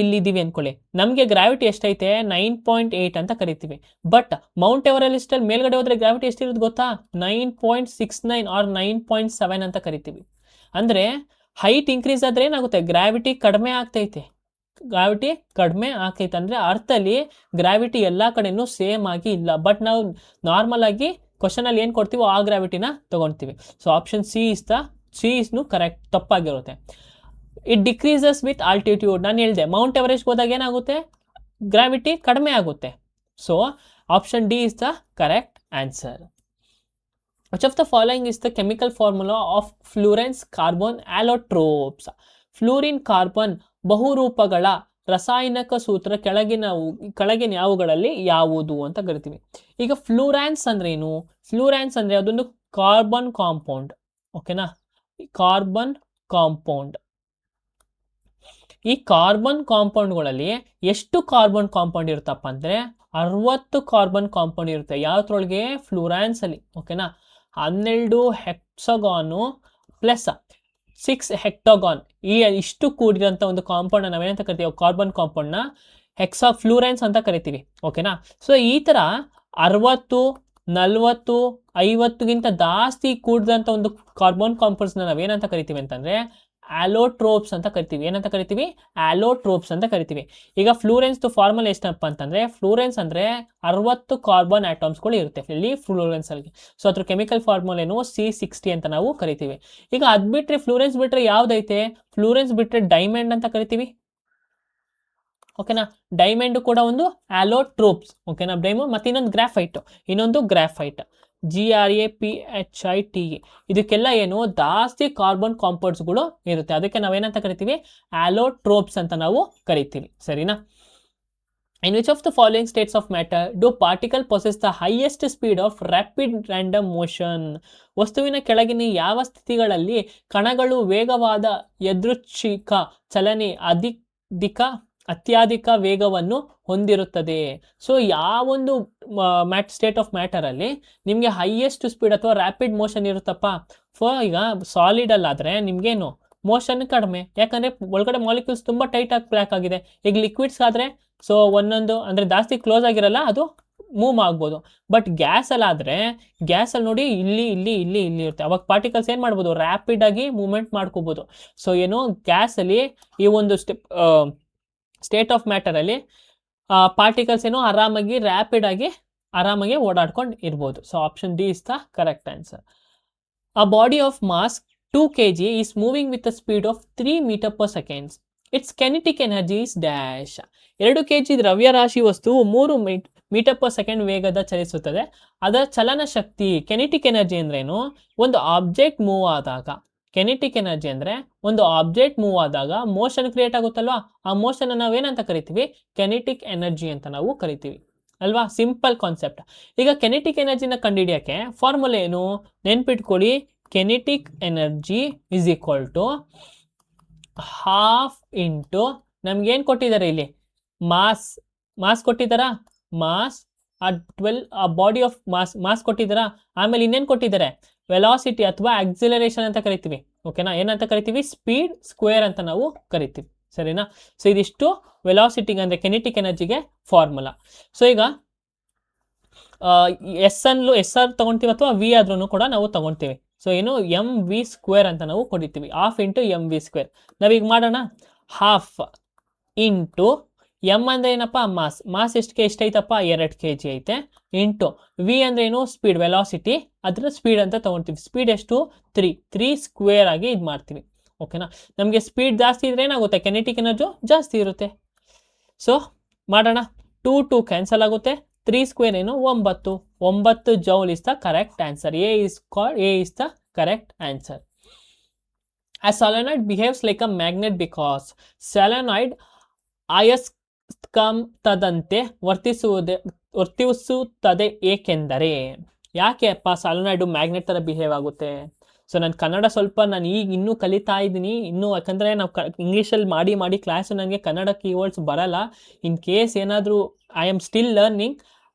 ಇಲ್ಲಿದ್ದೀವಿ ಅಂದ್ಕೊಳ್ಳಿ, ನಮಗೆ ಗ್ರಾವಿಟಿ ಎಷ್ಟೈತೆ? 9.8 ಅಂತ ಕರಿತೀವಿ. ಬಟ್ ಮೌಂಟ್ ಎವರೆಸ್ಟಲ್ಲಿ ಮೇಲ್ಗಡೆ ಹೋದ್ರೆ ಗ್ರಾವಿಟಿ ಎಷ್ಟಿರುತ್ತೆ ಗೊತ್ತಾ? 9.69 ಆರ್ 9.7 ಅಂತ ಕರಿತೀವಿ. ಅಂದರೆ ಹೈಟ್ ಇನ್ಕ್ರೀಸ್ ಆದರೆ ಏನಾಗುತ್ತೆ? ಗ್ರಾವಿಟಿ ಕಡಿಮೆ ಆಗ್ತೈತೆ. ಅಂದರೆ ಅರ್ಥಲ್ಲಿ ಗ್ರಾವಿಟಿ ಎಲ್ಲ ಕಡೆನೂ ಸೇಮ್ ಆಗಿ ಇಲ್ಲ. ಬಟ್ ನಾವು ನಾರ್ಮಲ್ ಆಗಿ ಕ್ವಶನಲ್ಲಿ ಏನು ಕೊಡ್ತೀವೋ ಆ ಗ್ರಾವಿಟಿನ ತಗೊಳ್ತೀವಿ. ಸೊ ಆಪ್ಷನ್ ಸಿ ಇಸ್ನು ಕರೆಕ್ಟ್, ತಪ್ಪಾಗಿರುತ್ತೆ. It decreases with altitude. ನಾನು ಹೇಳಿದೆ ಮೌಂಟ್ ಎವರೆಸ್ಟ್ ಹೋದಾಗ ಏನಾಗುತ್ತೆ? ಗ್ರಾವಿಟಿ ಕಡಿಮೆ ಆಗುತ್ತೆ. So option D is the correct answer. Which of the following is the chemical formula of fullerenes carbon allotropes? Fullerene carbon ಬಹುರೂಪಗಳ ರಾಸಾಯನಿಕ ಸೂತ್ರ ಕೆಳಗಿನ ಯಾವುಗಳಲ್ಲಿ ಯಾವುದು ಅಂತ ಕರಿತೀವಿ. ಈಗ ಫ್ಲೂರಾನ್ಸ್ ಅಂದ್ರೆ ಏನು? ಫ್ಲೂರಾನ್ಸ್ ಅಂದ್ರೆ ಅದೊಂದು ಕಾರ್ಬನ್ ಕಾಂಪೌಂಡ್. ಓಕೆನಾ? Carbon compound. ಈ ಕಾರ್ಬನ್ ಕಾಂಪೌಂಡ್ಗಳಲ್ಲಿ ಎಷ್ಟು ಕಾರ್ಬನ್ ಕಾಂಪೌಂಡ್ ಇರುತ್ತಪ್ಪ ಅಂದ್ರೆ 60 ಕಾರ್ಬನ್ ಕಾಂಪೌಂಡ್ ಇರುತ್ತೆ. ಯಾವ್ದ್ರೊಳಗೆ? ಫ್ಲೂರಾನ್ಸ್ ಅಲ್ಲಿ. ಓಕೆನಾ? 12 ಹೆಕ್ಸಾಗಾನು ಪ್ಲಸ್ 6 ಹೆಕ್ಟಾಗಾನ್, ಇಷ್ಟು ಕೂಡಿರೋಂಥ ಒಂದು ಕಾಂಪೌಂಡ್ ನಾವೇನಂತ ಕರಿತೀವಿ? ಕಾರ್ಬನ್ ಕಾಂಪೌಂಡ್ನ ಫ್ಲೂರೆನ್ಸ್ ಅಂತ ಕರಿತೀವಿ. ಓಕೆನಾ? ಸೊ ಈ ಥರ 60, 40, 50ಗಿಂತ ಜಾಸ್ತಿ ಕೂಡಿದಂಥ ಒಂದು ಕಾರ್ಬನ್ ಕಾಂಪೌಂಡ್ಸ್ನ ನಾವೇನಂತ ಕರಿತೀವಿ ಅಂತಂದರೆ ಆಲೋಟ್ರೋಪ್ಸ್ ಅಂತ ಕರಿತೀವಿ. ಏನಂತ ಕರಿತೀವಿ? ಆಲೋಟ್ರೋಪ್ಸ್ ಅಂತ ಕರಿತೀವಿ. ಈಗ ಫ್ಲೂರೆನ್ಸ್ ಫಾರ್ಮಲ್ ಎಷ್ಟಪ್ಪ ಅಂತಂದರೆ, ಫ್ಲೂರೆನ್ಸ್ ಅಂದರೆ 60 ಕಾರ್ಬನ್ ಆಟಮ್ಸ್ಗಳು ಇರುತ್ತೆ ಇಲ್ಲಿ ಫ್ಲೂರೆನ್ಸ್ ಅಲ್ಲಿ. ಸೊ ಅದ್ರ ಕೆಮಿಕಲ್ ಫಾರ್ಮುಲಾ ಏನು? C60 ಅಂತ ನಾವು ಕರಿತೀವಿ. ಈಗ ಅದು ಬಿಟ್ಟರೆ ಫ್ಲೂರೆನ್ಸ್ ಬಿಟ್ಟರೆ ಯಾವ್ದೈತೆ? ಫ್ಲೂರೆನ್ಸ್ ಬಿಟ್ಟರೆ ಡೈಮಂಡ್ ಅಂತ ಕರಿತೀವಿ. ಓಕೆನಾ? ಡೈಮಂಡ್ ಕೂಡ ಒಂದು ಆಲೋಟ್ರೋಪ್ಸ್. ಓಕೆನಾ? ಡೈಮಂಡ್ ಮತ್ತೆ ಇನ್ನೊಂದು ಗ್ರಾಫೈಟ್ GRAPHITE. ಇದಕ್ಕೆಲ್ಲ ಏನು? ಜಾಸ್ತಿ ಕಾರ್ಬನ್ ಕಾಂಪೌಂಡ್ಸ್ಗಳು ಇರುತ್ತೆ. ಅದಕ್ಕೆ ನಾವೇನಂತ ಕರಿತೀವಿ? ಆಲೋಟ್ರೋಪ್ಸ್ ಅಂತ ನಾವು ಕರಿತೀವಿ. ಸರಿನಾ? In which of the following states of matter do particles possess the highest speed of rapid random motion? ವಸ್ತುವಿನ ಕೆಳಗಿನ ಯಾವ ಸ್ಥಿತಿಗಳಲ್ಲಿ ಕಣಗಳು ವೇಗವಾದ ಯಾದೃಚ್ಛಿಕ ಚಲನೆ ಅತ್ಯಧಿಕ ವೇಗವನ್ನು ಹೊಂದಿರುತ್ತದೆ? ಸೊ ಯಾವೊಂದು ಸ್ಟೇಟ್ ಆಫ್ ಮ್ಯಾಟರಲ್ಲಿ ನಿಮಗೆ ಹೈಯೆಸ್ಟ್ ಸ್ಪೀಡ್ ಅಥವಾ ರ್ಯಾಪಿಡ್ ಮೋಷನ್ ಇರುತ್ತಪ್ಪ? ಈಗ ಸಾಲಿಡಲ್ಲಾದರೆ ನಿಮಗೇನು? ಮೋಷನ್ ಕಡಿಮೆ. ಯಾಕಂದರೆ ಒಳಗಡೆ ಮಾಲಿಕ್ಯೂಲ್ಸ್ ತುಂಬ ಟೈಟಾಗಿ ಪ್ಯಾಕ್ ಆಗಿದೆ. ಈಗ ಲಿಕ್ವಿಡ್ಸ್ ಆದರೆ ಸೊ ಒಂದೊಂದು ಅಂದರೆ ಜಾಸ್ತಿ ಕ್ಲೋಸ್ ಆಗಿರಲ್ಲ, ಅದು ಮೂವ್ ಆಗ್ಬೋದು. ಬಟ್ ಗ್ಯಾಸಲ್ಲಾದರೆ ಗ್ಯಾಸಲ್ಲಿ ನೋಡಿ ಇಲ್ಲಿ ಇರುತ್ತೆ. ಅವಾಗ ಪಾರ್ಟಿಕಲ್ಸ್ ಏನು ಮಾಡ್ಬೋದು? ರ್ಯಾಪಿಡ್ ಆಗಿ ಮೂವ್ಮೆಂಟ್ ಮಾಡ್ಕೋಬೋದು. ಸೊ ಏನು? ಗ್ಯಾಸಲ್ಲಿ ಈ ಒಂದು ಸ್ಟೇಟ್ ಆಫ್ ಮ್ಯಾಟರಲ್ಲಿ ಪಾರ್ಟಿಕಲ್ಸ್ ಏನು ಆರಾಮಾಗಿ ಓಡಾಡ್ಕೊಂಡು ಇರ್ಬೋದು. So option D is the correct answer. A body of mass 2 kg is moving with a speed of 3 meters per second. Its kinetic energy is dash. 2 kg ದ್ರವ್ಯರಾಶಿ ವಸ್ತು 3 ಮೀಟರ್ ಪರ್ ಸೆಕೆಂಡ್ ವೇಗದ ಚಲಿಸುತ್ತದೆ. ಅದರ ಚಲನ ಶಕ್ತಿ ಕೆನೆಟಿಕ್ ಎನರ್ಜಿ ಅಂದ್ರೇನು? ಒಂದು ಆಬ್ಜೆಕ್ಟ್ ಮೂವ್ ಆದಾಗ, ಕೆನೆಟಿಕ್ ಎನರ್ಜಿ ಅಂದರೆ ಒಂದು ಆಬ್ಜೆಕ್ಟ್ ಮೂವ್ ಆದಾಗ ಮೋಷನ್ ಕ್ರಿಯೇಟ್ ಆಗುತ್ತಲ್ವಾ, ಆ ಮೋಷನ್ ನಾವೇನಂತ ಕರಿತೀವಿ? ಕೆನೆಟಿಕ್ ಎನರ್ಜಿ ಅಂತ ನಾವು ಕರಿತೀವಿ ಅಲ್ವಾ? Simple concept. ಈಗ ಕೆನೆಟಿಕ್ ಎನರ್ಜಿನ ಕಂಡುಹಿಡಿಯೋಕ್ಕೆ ಫಾರ್ಮುಲಾ ಏನು? ನೆನ್ಪಿಟ್ಕೊಳ್ಳಿ, kinetic energy is equal to half into ನಮ್ಗೇನು ಕೊಟ್ಟಿದ್ದಾರೆ ಇಲ್ಲಿ? ಮಾಸ್ ಕೊಟ್ಟಿದ್ದಾರಾ? ಮಾಸ್ ಬಾಡಿ ಆಫ್ ಮಾಸ್ ಕೊಟ್ಟಿದ್ದೀರಾ, ಆಮೇಲೆ ಇನ್ನೇನು ಕೊಟ್ಟಿದ್ದಾರೆ, ವೆಲಾಸಿಟಿ ಅಥವಾ ಆಕ್ಸಿಲರೇಷನ್ ಅಂತ ಕರಿತೀವಿ. ಓಕೆನಾ, ಏನಂತ ಕರಿತೀವಿ, ಸ್ಪೀಡ್ ಸ್ಕ್ವೇರ್ ಅಂತ ನಾವು ಕರಿತೀವಿ. ಸರಿನಾ. ಸೊ ಇದಿಷ್ಟು ವೆಲಾಸಿಟಿಗೆ ಅಂದರೆ ಕೆನೆಟಿಕ್ ಎನರ್ಜಿಗೆ ಫಾರ್ಮುಲಾ. ಸೊ ಈಗ ಎಸ್ ಆರ್ ತಗೊಳ್ತೀವಿ ಅಥವಾ ವಿ ಆದ್ರೂ ಕೂಡ ನಾವು ತಗೊಳ್ತೀವಿ. ಸೊ ಏನು ಎಮ್ ವಿ ಸ್ಕ್ವೇರ್ ಅಂತ ನಾವು ಕೊಡಿತೀವಿ, half into M V square. ನಾವೀಗ ಮಾಡೋಣ, ಹಾಫ್ ಇಂಟು ಎಮ್ ಅಂದರೆ ಏನಪ್ಪ, ಮಾಸ್ ಎಷ್ಟೈತಪ್ಪ, 2 kg ಐತೆ, ಇಂಟು ವಿ ಅಂದರೆ ಏನು, ಸ್ಪೀಡ್ ವೆಲಾಸಿಟಿ, ಅದರ ಸ್ಪೀಡ್ ಅಂತ ತೊಗೊಳ್ತೀವಿ. ಸ್ಪೀಡ್ ಎಷ್ಟು, 3 ಸ್ಕ್ವೇರ್ ಆಗಿ ಇದು ಮಾಡ್ತೀವಿ. ಓಕೆನಾ, ನಮಗೆ ಸ್ಪೀಡ್ ಜಾಸ್ತಿ ಇದ್ರೆ ಏನಾಗುತ್ತೆ, ಕೆನೆಟಿಕ್ ಎನರ್ಜಿ ಜಾಸ್ತಿ ಇರುತ್ತೆ. ಸೊ ಮಾಡೋಣ, 2 ಕ್ಯಾನ್ಸಲ್ ಆಗುತ್ತೆ, 3 ಸ್ಕ್ವೇರ್ ಏನು, 9 joule is the correct answer. A is the correct answer. A solenoid behaves like a magnet because solenoid ಅಯಸ್ಕಾಂತದಂತೆ ವರ್ತಿಸುತ್ತದೆ. ಏಕೆಂದರೆ, ಯಾಕೆ ಅಪ್ಪ ಸಾಲಿನಾಯ್ಡು ಮ್ಯಾಗ್ನೆಟ್ ಥರ ಬಿಹೇವ್ ಆಗುತ್ತೆ? ಸೊ ನಾನು ಕನ್ನಡ ಸ್ವಲ್ಪ ನಾನು ಈಗ ಇನ್ನೂ ಕಲಿತಾ ಇದ್ದೀನಿ, ಯಾಕಂದರೆ ನಾವು ಇಂಗ್ಲೀಷಲ್ಲಿ ಮಾಡಿ ಕ್ಲಾಸು ನನಗೆ ಕನ್ನಡ ಕೀವರ್ಡ್ಸ್ ಬರಲ್ಲ. ಇನ್ ಕೇಸ್ ಏನಾದರೂ ಐ ಆಮ್ ಸ್ಟಿಲ್ ಲರ್ನಿಂಗ್,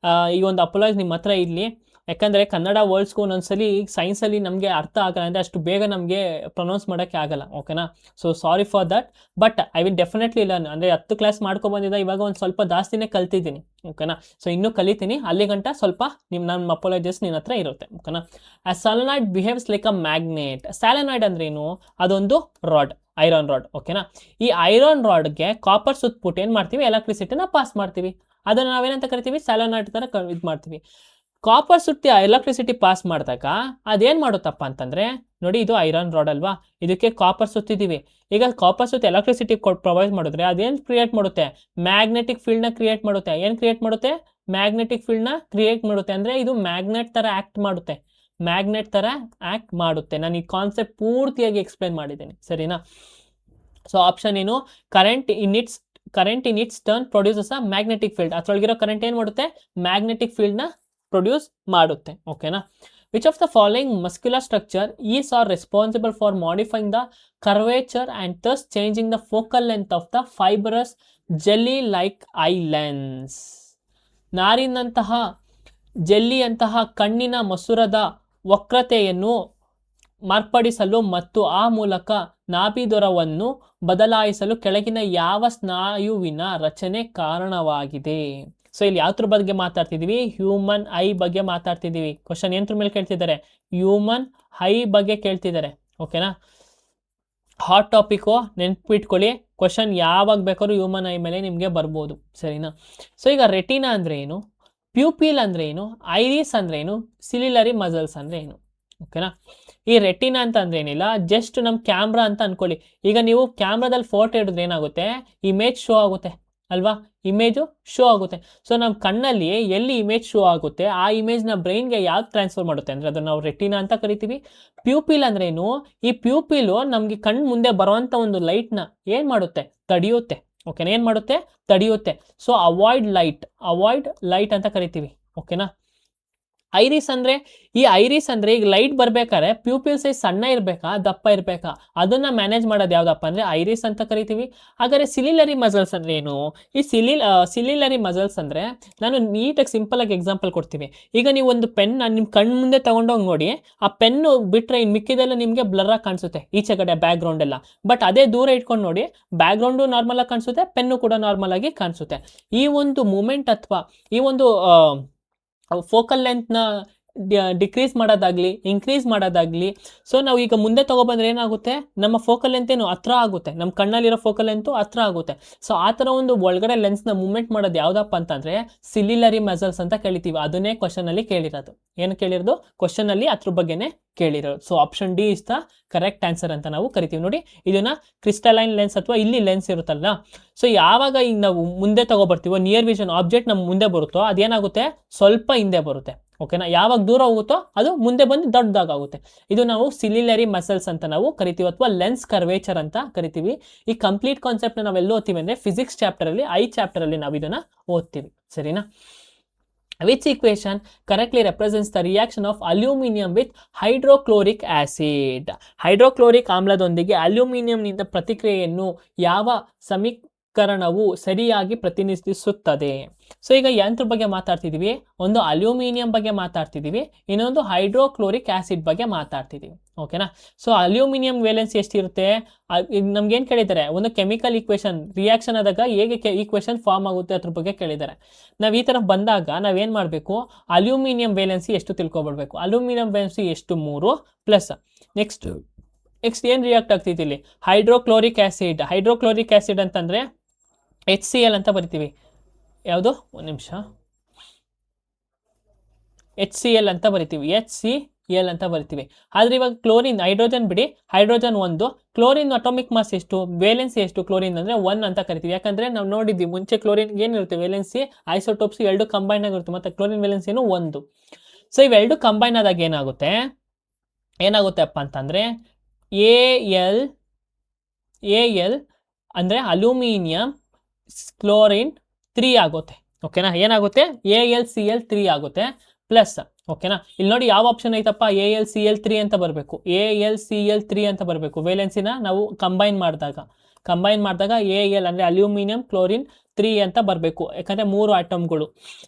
ಈ ಒಂದು ಅಪೋಲೈಸ್ ನಿಮ್ಮ ಹತ್ರ ಇರಲಿ. ಯಾಕಂದರೆ ಕನ್ನಡ ವರ್ಡ್ಸ್ಗೂ ಒಂದೊಂದ್ಸಲಿ ಸೈನ್ಸಲ್ಲಿ ನಮಗೆ ಅರ್ಥ ಆಗಲ್ಲ, ಅಂದರೆ ಅಷ್ಟು ಬೇಗ ನಮಗೆ ಪ್ರೊನೌನ್ಸ್ ಮಾಡೋಕ್ಕೆ ಆಗಲ್ಲ. ಓಕೆನಾ, so sorry for that, but I will definitely learn. ಅಂದರೆ 10 ಕ್ಲಾಸ್ ಮಾಡ್ಕೊಬಂದಿದ್ದ, ಇವಾಗ ಒಂದು ಸ್ವಲ್ಪ ಜಾಸ್ತಿನೇ ಕಲ್ತಿದ್ದೀನಿ. ಓಕೆನಾ, ಸೊ ಇನ್ನೂ ಕಲಿತೀನಿ, ಅಲ್ಲಿ ಗಂಟ ಸ್ವಲ್ಪ ನಮ್ಮ ಅಪೋಲೈಜಸ್ ನಿನ್ನ ಹತ್ರ ಇರುತ್ತೆ. ಓಕೆನಾ. ಆ ಸಾಲಿನಾಯ್ಡ್ ಬಿಹೇವ್ಸ್ ಲೈಕ್ ಅ ಮ್ಯಾಗ್ನೆಟ್. ಸಾಲಿನಾಯ್ಡ್ ಅಂದ್ರೆ ಏನು, ಅದೊಂದು ರಾಡ್, ಐರನ್ ರಾಡ್. ಓಕೆನಾ, ಈ ಐರನ್ ರಾಡ್ಗೆ ಕಾಪರ್ ಸುತ್ತಬಿಟ್ಟು ಏನು ಮಾಡ್ತೀವಿ, ಎಲೆಕ್ಟ್ರಿಸಿಟಿನ ಪಾಸ್ ಮಾಡ್ತೀವಿ. ಅದನ್ನು ನಾವೇನಂತ ಕರಿತೀವಿ, ಸಾಲಿನಾಯ್ಡ್ ಥರ ಇದು ಮಾಡ್ತೀವಿ. ಕಾಪರ್ ಸುತ್ತಿ ಎಲೆಕ್ಟ್ರಿಸಿಟಿ ಪಾಸ್ ಮಾಡಿದಾಗ ಅದೇನು ಮಾಡುತ್ತಪ್ಪ ಅಂತಂದರೆ, ನೋಡಿ ಇದು ಐರನ್ ರಾಡ್ ಅಲ್ವಾ, ಇದಕ್ಕೆ ಕಾಪರ್ ಸುತ್ತಿದ್ದೀವಿ. ಈಗ ಕಾಪರ್ ಸುತ್ತಿ ಎಲೆಕ್ಟ್ರಿಸಿಟಿ ಪ್ರೊವೈಡ್ ಮಾಡಿದ್ರೆ ಅದೇನು ಕ್ರಿಯೇಟ್ ಮಾಡುತ್ತೆ, ಮ್ಯಾಗ್ನೆಟಿಕ್ ಫೀಲ್ಡ್ನ ಕ್ರಿಯೇಟ್ ಮಾಡುತ್ತೆ. ಏನು ಕ್ರಿಯೇಟ್ ಮಾಡುತ್ತೆ, ಮ್ಯಾಗ್ನೆಟಿಕ್ ಫೀಲ್ಡ್ನ ಕ್ರಿಯೇಟ್ ಮಾಡುತ್ತೆ. ಅಂದರೆ ಇದು ಮ್ಯಾಗ್ನೆಟ್ ಥರ ಆ್ಯಕ್ಟ್ ಮಾಡುತ್ತೆ, ನಾನು ಈ ಕಾನ್ಸೆಪ್ಟ್ ಪೂರ್ತಿಯಾಗಿ ಎಕ್ಸ್ಪ್ಲೇನ್ ಮಾಡಿದ್ದೀನಿ. ಸರಿನಾ. ಸೊ ಆಪ್ಷನ್ ಏನು, current in its turn produces a magnetic field. ಅದರೊಳಗಿರೋ ಕರೆಂಟ್ ಏನು ಮಾಡುತ್ತೆ, ಮ್ಯಾಗ್ನೆಟಿಕ್ ಫೀಲ್ಡ್ನ ಪ್ರೊಡ್ಯೂಸ್ ಮಾಡುತ್ತೆ. ಓಕೆನಾ. Which of the following muscular structure is are responsible for modifying the curvature and thus changing the focal length of the fibrous jelly like eye lens. ನಾರಿನಂತಹ ಜೆಲ್ಲಿಯಂತಹ ಕಣ್ಣಿನ ಮಸೂರದ ವಕ್ರತೆಯನ್ನು ಮಾರ್ಪಡಿಸಲು ಮತ್ತು ಆ ಮೂಲಕ ನಾಭಿದೊರವನ್ನು ಬದಲಾಯಿಸಲು ಕೆಳಗಿನ ಯಾವ ಸ್ನಾಯುವಿನ ರಚನೆ ಕಾರಣವಾಗಿದೆ? ಸೊ ಇಲ್ಲಿ ಯಾವ್ದ್ರ ಬಗ್ಗೆ ಮಾತಾಡ್ತಿದ್ದೀವಿ, ಹ್ಯೂಮನ್ ಐ ಬಗ್ಗೆ ಮಾತಾಡ್ತಿದ್ದೀವಿ. ಕ್ವಶನ್ ಏನ್ರ ಮೇಲೆ ಕೇಳ್ತಿದ್ದಾರೆ, ಹ್ಯೂಮನ್ ಐ ಬಗ್ಗೆ ಕೇಳ್ತಿದ್ದಾರೆ. ಓಕೆನಾ, ಹಾಟ್ ಟಾಪಿಕ್ಕು, ನೆನ್ಪಿಟ್ಕೊಳ್ಳಿ. ಕ್ವಶನ್ ಯಾವಾಗ ಬೇಕಾದ್ರೂ ಹ್ಯೂಮನ್ ಐ ಮೇಲೆ ನಿಮಗೆ ಬರ್ಬೋದು. ಸರಿನಾ. ಸೊ ಈಗ ರೆಟಿನಾ ಅಂದರೆ ಏನು, ಪ್ಯೂಪಿಲ್ ಅಂದರೆ ಏನು, ಐರಿಸ್ ಅಂದರೆ ಏನು, ಸಿಲಿಲರಿ ಮಸಲ್ಸ್ ಅಂದರೆ ಏನು? ಓಕೆನಾ. ಈ ರೆಟಿನಾ ಅಂತ ಅಂದ್ರೆ ಏನಿಲ್ಲ, ಜಸ್ಟ್ ನಮ್ಮ ಕ್ಯಾಮ್ರಾ ಅಂತ ಅನ್ಕೊಳ್ಳಿ. ಈಗ ನೀವು ಕ್ಯಾಮ್ರಾದಲ್ಲಿ ಫೋಟೋ ಹಿಡಿದ್ರೆ ಏನಾಗುತ್ತೆ, ಇಮೇಜ್ ಶೋ ಆಗುತ್ತೆ ಅಲ್ವಾ, ಇಮೇಜು ಶೋ ಆಗುತ್ತೆ. ಸೊ ನಮ್ಮ ಕಣ್ಣಲ್ಲಿ ಎಲ್ಲಿ ಇಮೇಜ್ ಶೋ ಆಗುತ್ತೆ ಆ ಇಮೇಜ್ನ ಬ್ರೈನ್ಗೆ ಯಾವ್ದು ಟ್ರಾನ್ಸ್ಫರ್ ಮಾಡುತ್ತೆ ಅಂದರೆ ಅದನ್ನು ನಾವು ರೆಟಿನಾ ಅಂತ ಕರಿತೀವಿ. ಪ್ಯೂಪಿಲ್ ಅಂದ್ರೆ ಏನು, ಈ ಪ್ಯೂಪಿಲು ನಮಗೆ ಕಣ್ಣು ಮುಂದೆ ಬರುವಂಥ ಒಂದು ಲೈಟ್ನ ಏನು ಮಾಡುತ್ತೆ, ತಡೆಯುತ್ತೆ. ಓಕೆನಾ, ಏನು ಮಾಡುತ್ತೆ, ತಡೆಯುತ್ತೆ. ಸೊ ಅವಾಯ್ಡ್ ಲೈಟ್ ಅಂತ ಕರಿತೀವಿ. ಓಕೆನಾ. ಐರಿಸ್ ಅಂದರೆ, ಈ ಐರಿಸ್ ಅಂದರೆ ಈಗ ಲೈಟ್ ಬರ್ಬೇಕಾದ್ರೆ ಪ್ಯೂಪಿಲ್ ಸೈಜ್ ಸಣ್ಣ ಇರಬೇಕಾ ದಪ್ಪ ಇರಬೇಕಾ, ಅದನ್ನ ಮ್ಯಾನೇಜ್ ಮಾಡೋದು ಯಾವುದಪ್ಪ ಅಂದರೆ ಐರಿಸ್ ಅಂತ ಕರಿತೀವಿ. ಹಾಗಾದರೆ ಸಿಲಿಲರಿ ಮಸಲ್ಸ್ ಅಂದರೆ ಏನು, ಈ ಸಿಲಿಲರಿ ಮಸಲ್ಸ್ ಅಂದರೆ, ನಾನು ನೀಟಾಗಿ ಸಿಂಪಲಾಗಿ ಎಕ್ಸಾಂಪಲ್ ಕೊಡ್ತೀವಿ. ಈಗ ನೀವು ಒಂದು ಪೆನ್ನ ನಿಮ್ಮ ಕಣ್ಣು ಮುಂದೆ ತೊಗೊಂಡೋಗಿ ನೋಡಿ, ಆ ಪೆನ್ನು ಬಿಟ್ಟರೆ ಇನ್ನು ಮಿಕ್ಕಿದೆಲ್ಲ ನಿಮಗೆ ಬ್ಲರಾಗಿ ಕಾಣಿಸುತ್ತೆ ಈಚೆ ಕಡೆ ಬ್ಯಾಕ್ಗ್ರೌಂಡ್ ಎಲ್ಲ. ಬಟ್ ಅದೇ ದೂರ ಇಟ್ಕೊಂಡು ನೋಡಿ, ಬ್ಯಾಕ್ಗ್ರೌಂಡು ನಾರ್ಮಲ್ ಆಗಿ ಕಾಣಿಸುತ್ತೆ, ಪೆನ್ನು ಕೂಡ ನಾರ್ಮಲ್ ಆಗಿ ಕಾಣಿಸುತ್ತೆ. ಈ ಒಂದು ಮೂಮೆಂಟ್ ಅಥವಾ ಈ ಒಂದು ಫೋಕಲ್ ಲೆಂತ್ನ ಡಿಕ್ರೀಸ್ ಮಾಡೋದಾಗ್ಲಿ ಇನ್ಕ್ರೀಸ್ ಮಾಡೋದಾಗ್ಲಿ, ಸೊ ನಾವು ಈಗ ಮುಂದೆ ತಗೊಬಂದ್ರೆ ಏನಾಗುತ್ತೆ, ನಮ್ಮ ಫೋಕಲ್ ಲೆಂತ್ ಏನು ಹತ್ರ ಆಗುತ್ತೆ, ನಮ್ಮ ಕಣ್ಣಲ್ಲಿರೋ ಫೋಕಲ್ ಲೆಂತು ಹತ್ರ ಆಗುತ್ತೆ. ಸೊ ಆ ಥರ ಒಂದು ಒಳಗಡೆ ಲೆನ್ಸ್ನ ಮೂವ್ಮೆಂಟ್ ಮಾಡೋದು ಯಾವುದಪ್ಪ ಅಂತಂದರೆ ಸಿಲಿಲರಿ ಮಸಲ್ಸ್ ಅಂತ ಕೇಳ್ತೀವಿ. ಅದನ್ನೇ ಕ್ವಶನಲ್ಲಿ ಕೇಳಿರೋದು. ಏನು ಕೇಳಿರೋದು, ಕ್ವಶನಲ್ಲಿ ಅದ್ರ ಬಗ್ಗೆನೇ ಕೇಳಿರೋದು. So option D is the correct answer ಅಂತ ನಾವು ಕರಿತೀವಿ. ನೋಡಿ, ಇದನ್ನ ಕ್ರಿಸ್ಟಲೈನ್ ಲೆನ್ಸ್ ಅಥವಾ ಇಲ್ಲಿ ಲೆನ್ಸ್ ಇರುತ್ತಲ್ಲ, ಸೊ ಯಾವಾಗ ಈಗ ನಾವು ಮುಂದೆ ತಗೊಬರ್ತೀವೋ, ನಿಯರ್ ವಿಷನ್ ಆಬ್ಜೆಕ್ಟ್ ನಮ್ಮ ಮುಂದೆ ಬರುತ್ತೋ ಅದೇನಾಗುತ್ತೆ, ಸ್ವಲ್ಪ ಹಿಂದೆ ಬರುತ್ತೆ. ಓಕೆನಾ, ಯಾವಾಗ ದೂರ ಹೋಗುತ್ತೋ ಅದು ಮುಂದೆ ಬಂದು ದೊಡ್ಡದಾಗುತ್ತೆ. ಇದು ನಾವು ಸಿಲಿಲರಿ ಮಸಲ್ಸ್ ಅಂತ ನಾವು ಕರಿತೀವಿ, ಅಥವಾ ಲೆನ್ಸ್ ಕರ್ವೇಚರ್ ಅಂತ ಕರಿತೀವಿ. ಈ ಕಂಪ್ಲೀಟ್ ಕಾನ್ಸೆಪ್ಟ್ನ ನಾವೆಲ್ಲ ಓದ್ತೀವಿ ಅಂದರೆ ಫಿಸಿಕ್ಸ್ ಚಾಪ್ಟರಲ್ಲಿ, ಚಾಪ್ಟರಲ್ಲಿ ನಾವು ಇದನ್ನ ಓದ್ತೀವಿ. ಸರಿನಾ. Which equation correctly represents the reaction of aluminum with hydrochloric acid? Hydrochloric ಆಮ್ಲದೊಂದಿಗೆ ಅಲ್ಯೂಮಿನಿಯಂನಿಂದ ಪ್ರತಿಕ್ರಿಯೆಯನ್ನು ಯಾವ ಸಮೀಕರಣವು ಸರಿಯಾಗಿ ಪ್ರತಿನಿಧಿಸುತ್ತದೆ. ಸೊ ಈಗ ಯಂತ್ರ ಬಗ್ಗೆ ಮಾತಾಡ್ತಿದೀವಿ, ಒಂದು ಅಲ್ಯೂಮಿನಿಯಂ ಬಗ್ಗೆ ಮಾತಾಡ್ತಿದೀವಿ, ಇನ್ನೊಂದು ಹೈಡ್ರೋಕ್ಲೋರಿಕ್ ಆಸಿಡ್ ಬಗ್ಗೆ ಮಾತಾಡ್ತಿದೀವಿ. ಓಕೆನಾ? ಸೊ ಅಲ್ಯೂಮಿನಿಯಂ ವೇಲೆನ್ಸಿ ಎಷ್ಟಿರುತ್ತೆ? ನಮ್ಗೆ ಏನ್ ಕೇಳಿದ್ದಾರೆ? ಒಂದು ಕೆಮಿಕಲ್ ಈಕ್ವೇಶನ್ ರಿಯಾಕ್ಷನ್ ಆದಾಗ ಹೇಗೆ ಈಕ್ವೇಶನ್ ಫಾರ್ಮ್ ಆಗುತ್ತೆ ಅದ್ರ ಬಗ್ಗೆ ಕೇಳಿದ್ದಾರೆ. ನಾವ್ ಈ ತರ ಬಂದಾಗ ನಾವೇನ್ ಮಾಡ್ಬೇಕು? ಅಲ್ಯೂಮಿನಿಯಂ ವೇಲೆನ್ಸಿ ಎಷ್ಟು ತಿಳ್ಕೊಬಿಡ್ಬೇಕು. ಅಲ್ಯೂಮಿನಿಯಂ ವೇಲೆನ್ಸಿ ಎಷ್ಟು? 3 ಪ್ಲಸ್ ನೆಕ್ಸ್ಟ್ ಏನ್ ರಿಯಾಕ್ಟ್ ಆಗ್ತೈತಿ ಇಲ್ಲಿ? Hydrochloric acid. ಹೈಡ್ರೋಕ್ಲೋರಿಕ್ ಆಸಿಡ್ ಅಂತಂದ್ರೆ HCl ಅಂತ ಬರಿತೀವಿ. ಯಾವುದು? ಒಂದು ನಿಮಿಷ. HCl ಅಂತ ಬರಿತೀವಿ. HCl ಅಂತ ಬರಿತೀವಿ. ಆದ್ರೆ ಇವಾಗ ಕ್ಲೋರಿನ್, ಹೈಡ್ರೋಜನ್ ಬಿಡಿ, ಹೈಡ್ರೋಜನ್ 1, ಕ್ಲೋರಿನ್ ಅಟಾಮಿಕ್ ಮಾಸ್ ಎಷ್ಟು? ವೇಲೆನ್ಸಿ ಎಷ್ಟು? ಕ್ಲೋರಿನ್ ಅಂದ್ರೆ 1 ಅಂತ ಕರಿತೀವಿ. ಯಾಕಂದ್ರೆ ನಾವು ನೋಡಿದ್ವಿ ಮುಂಚೆ ಕ್ಲೋರಿನ್ ಏನಿರುತ್ತೆ ವೇಲೆನ್ಸಿ, ಐಸೋಟೋಪ್ಸ್ ಎರಡು ಕಂಬೈನ್ ಆಗಿರುತ್ತೆ, ಮತ್ತೆ ಕ್ಲೋರಿನ್ ವೇಲೆನ್ಸಿನು 1. ಸೊ ಇವೆರಡು ಕಂಬೈನ್ ಆದಾಗ ಏನಾಗುತ್ತೆ ಅಪ್ಪ ಅಂತಂದ್ರೆ Al ಅಂದ್ರೆ ಅಲ್ಯೂಮಿನಿಯಂ ಕ್ಲೋರಿನ್ 3 ಆಗುತ್ತೆ. ಓಕೆನಾ? ಏನಾಗುತ್ತೆ? AlCl3 ಆಗುತ್ತೆ ಪ್ಲಸ್. ಓಕೆನಾ? ಇಲ್ಲಿ ನೋಡಿ ಯಾವ ಆಪ್ಷನ್ ಐತಪ್ಪ? AlCl3 ಅಂತ ಬರಬೇಕು. AlCl3 ಅಂತ ಬರಬೇಕು. ವೇಲೆನ್ಸಿನ ನಾವು ಕಂಬೈನ್ ಮಾಡಿದಾಗ Al ಅಂದ್ರೆ ಅಲ್ಯೂಮಿನಿಯಂ ಕ್ಲೋರಿನ್ 3 ಅಂತ ಬರಬೇಕು. ಯಾಕಂದ್ರೆ 3 ಆಟಮ್ಗಳು,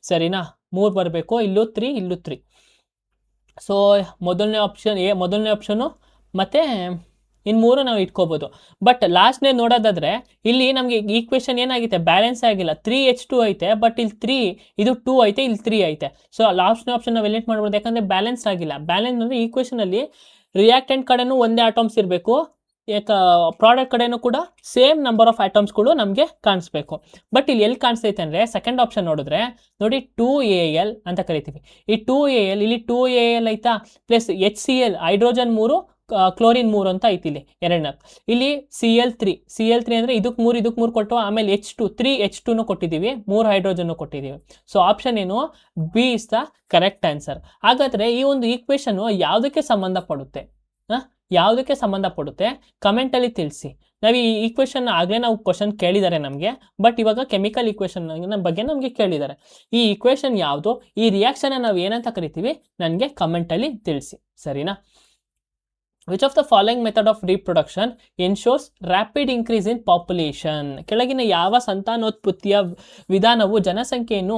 ಸರಿನಾ? 3 ಬರಬೇಕು. ಇಲ್ಲೂ 3, ಇಲ್ಲೂ 3. ಸೊ ಮೊದಲನೇ ಆಪ್ಷನ್ ಮತ್ತೆ ಇನ್ನು 3 ನಾವು ಇಟ್ಕೋಬಹುದು. ಬಟ್ ಲಾಸ್ಟ್ನೇ ನೋಡೋದಾದ್ರೆ ಇಲ್ಲಿ ನಮಗೆ ಈಕ್ವೇಶನ್ ಏನಾಗಿದೆ? ಬ್ಯಾಲೆನ್ಸ್ ಆಗಿಲ್ಲ. 3H2 ಐತೆ, ಬಟ್ ಇಲ್ಲಿ 3, ಇದು 2 ಐತೆ, ಇಲ್ಲಿ 3 ಐತೆ. ಸೊ ಲಾಸ್ಟ್ನೇ ಆಪ್ಷನ್ ನಾವು ಎಲಿಮಿನೇಟ್ ಮಾಡ್ಬೋದು, ಯಾಕಂದ್ರೆ ಬ್ಯಾಲೆನ್ಸ್ ಆಗಿಲ್ಲ. ಬ್ಯಾಲೆನ್ಸ್ ಅಂದ್ರೆ ಈಕ್ವೇಶನ್ ಅಲ್ಲಿ ರಿಯಾಕ್ಟೆಂಟ್ ಕಡೆನೂ ಒಂದೇ ಆಟಮ್ಸ್ ಇರಬೇಕು, ಪ್ರಾಡಕ್ಟ್ ಕಡೆನೂ ಕೂಡ ಸೇಮ್ ನಂಬರ್ ಆಫ್ ಆಟಮ್ಸ್ಗಳು ನಮಗೆ ಕಾಣಿಸ್ಬೇಕು. ಬಟ್ ಇಲ್ಲಿ ಎಲ್ಲಿ ಕಾಣಿಸ್ತೈತೆ ಅಂದ್ರೆ ಸೆಕೆಂಡ್ ಆಪ್ಷನ್ ನೋಡಿದ್ರೆ ನೋಡಿ 2Al ಅಂತ ಕರಿತೀವಿ. ಈ 2Al ಇಲ್ಲಿ 2Al ಐತಾ, ಪ್ಲಸ್ HCl ಹೈಡ್ರೋಜನ್ 3 ಕ್ಲೋರಿನ್ 3 ಅಂತ ಐತಿ ಇಲ್ಲಿ ಎರಡನೇ. ಇಲ್ಲಿ Cl3 ಅಂದ್ರೆ ಇದಕ್ಕೆ 3 ಕೊಟ್ಟು, ಆಮೇಲೆ H2 3H2 ಕೊಟ್ಟಿದ್ದೀವಿ, 3 ಹೈಡ್ರೋಜನ್ ಕೊಟ್ಟಿದ್ದೀವಿ. ಸೊ ಆಪ್ಷನ್ ಏನು? B is the correct answer. ಹಾಗಾದ್ರೆ ಈ ಒಂದು ಈಕ್ವೇಶನ್ ಯಾವುದಕ್ಕೆ ಸಂಬಂಧಪಡುತ್ತೆ? ಯಾವುದಕ್ಕೆ ಸಂಬಂಧಪಡುತ್ತೆ? ಕಮೆಂಟ್ ಅಲ್ಲಿ ತಿಳಿಸಿ. ನಾವು ಈ ಈಕ್ವೇಶನ್ ಆಗ್ಲೇ ನಾವು ಕ್ವಶನ್ ಕೇಳಿದ್ದಾರೆ ನಮಗೆ, ಬಟ್ ಇವಾಗ ಕೆಮಿಕಲ್ ಈಕ್ವೇಶನ್ ಬಗ್ಗೆ ನಮಗೆ ಕೇಳಿದ್ದಾರೆ. ಈ ಈಕ್ವೇಶನ್ ಯಾವುದು? ಈ ರಿಯಾಕ್ಷನ್ ನಾವು ಏನಂತ ಕರಿತೀವಿ? ನನಗೆ ಕಮೆಂಟ್ ಅಲ್ಲಿ ತಿಳಿಸಿ, ಸರಿನಾ? Which of the following method of reproduction ensures rapid increase in population? ಕೆಳಗಿನ ಯಾವ ಸಂತಾನೋತ್ಪತ್ತಿಯ ವಿಧಾನವು ಜನಸಂಖ್ಯೆಯನ್ನು